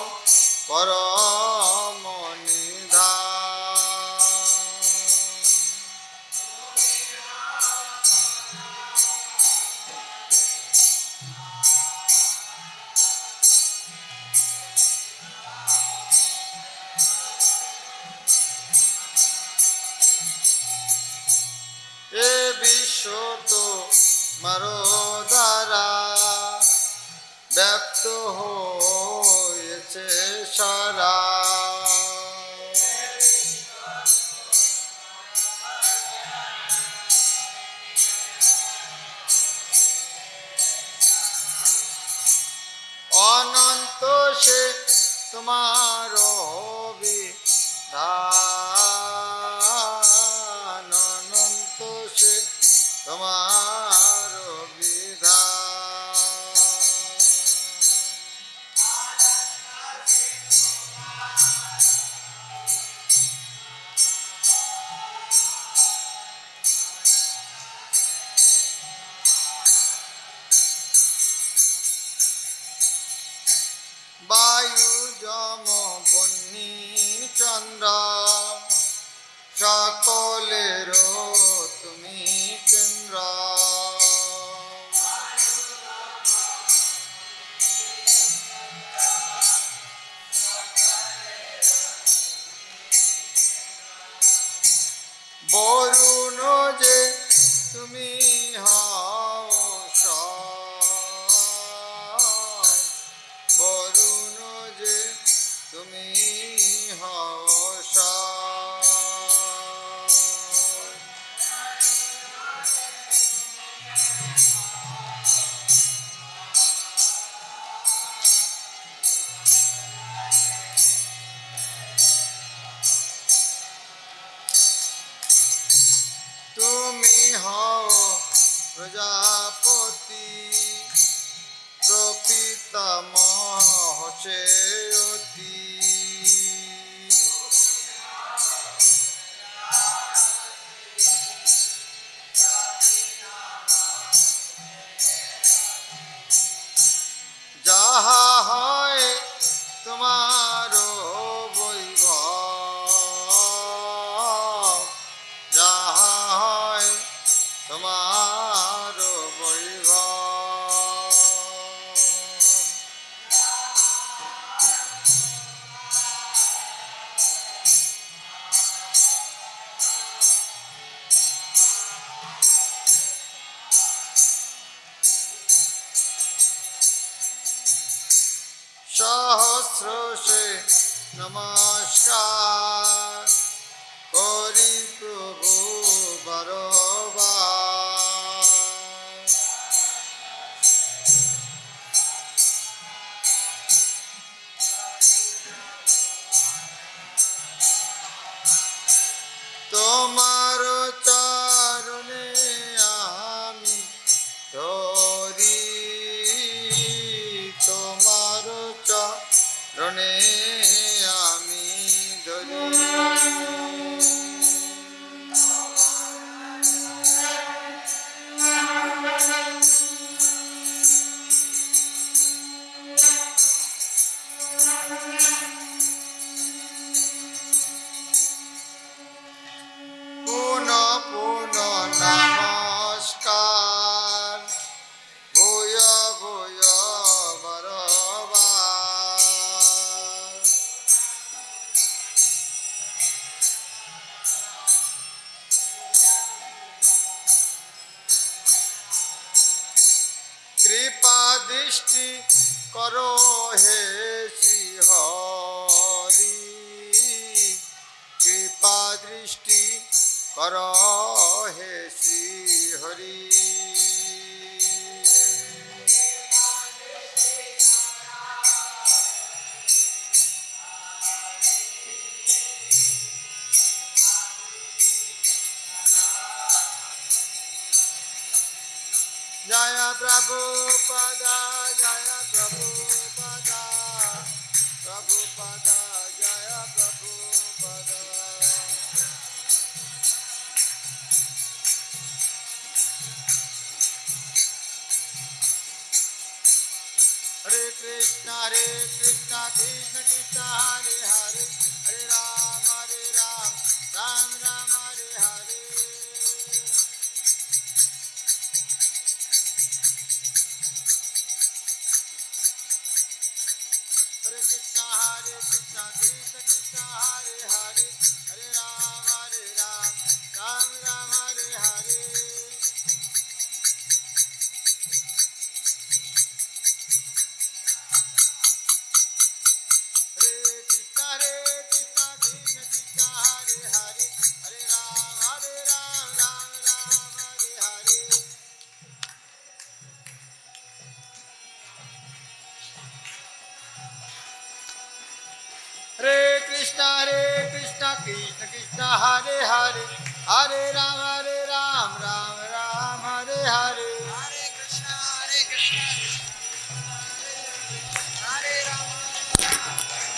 A: পরম নিধান। সন্দ্রাম সকলেরও তুমি কেন্দ্র বরুণ যে তুমি হও সব বরুণ যে তুমি হও সব তুমি হও প্রজাপতি প্রপিতামহ চেয়তি যাহা হয় তোমার বৈভব যাহা হয় তোমার বৈভব সহস্র সে নমস্কার করি প্রভু বারবার তোমার চরণে আমি ধরি তোমার চরণে আমি ধরি পুনঃ পুনঃ নমস্কার ভূয় ভূয় বারবার কৃপা দৃষ্টি করো হে শ্রী হরি কৃপা দৃষ্টি করো হে শ্রী হরি জয় প্রভুপদা জয় প্রভুপদা প্রভুপদা জয় প্রভুপদা हरे कृष्णा कृष्ण कृष्ण हरे हरे हरे राम राम राम हरे हरे हरे कृष्ण कृष्ण कृष्ण हरे हरे हरे राम राम राम हरे हरे हरे कृष्णा कृष्ण कृष्ण हरे हरे हरे राम राम राम हरे हरे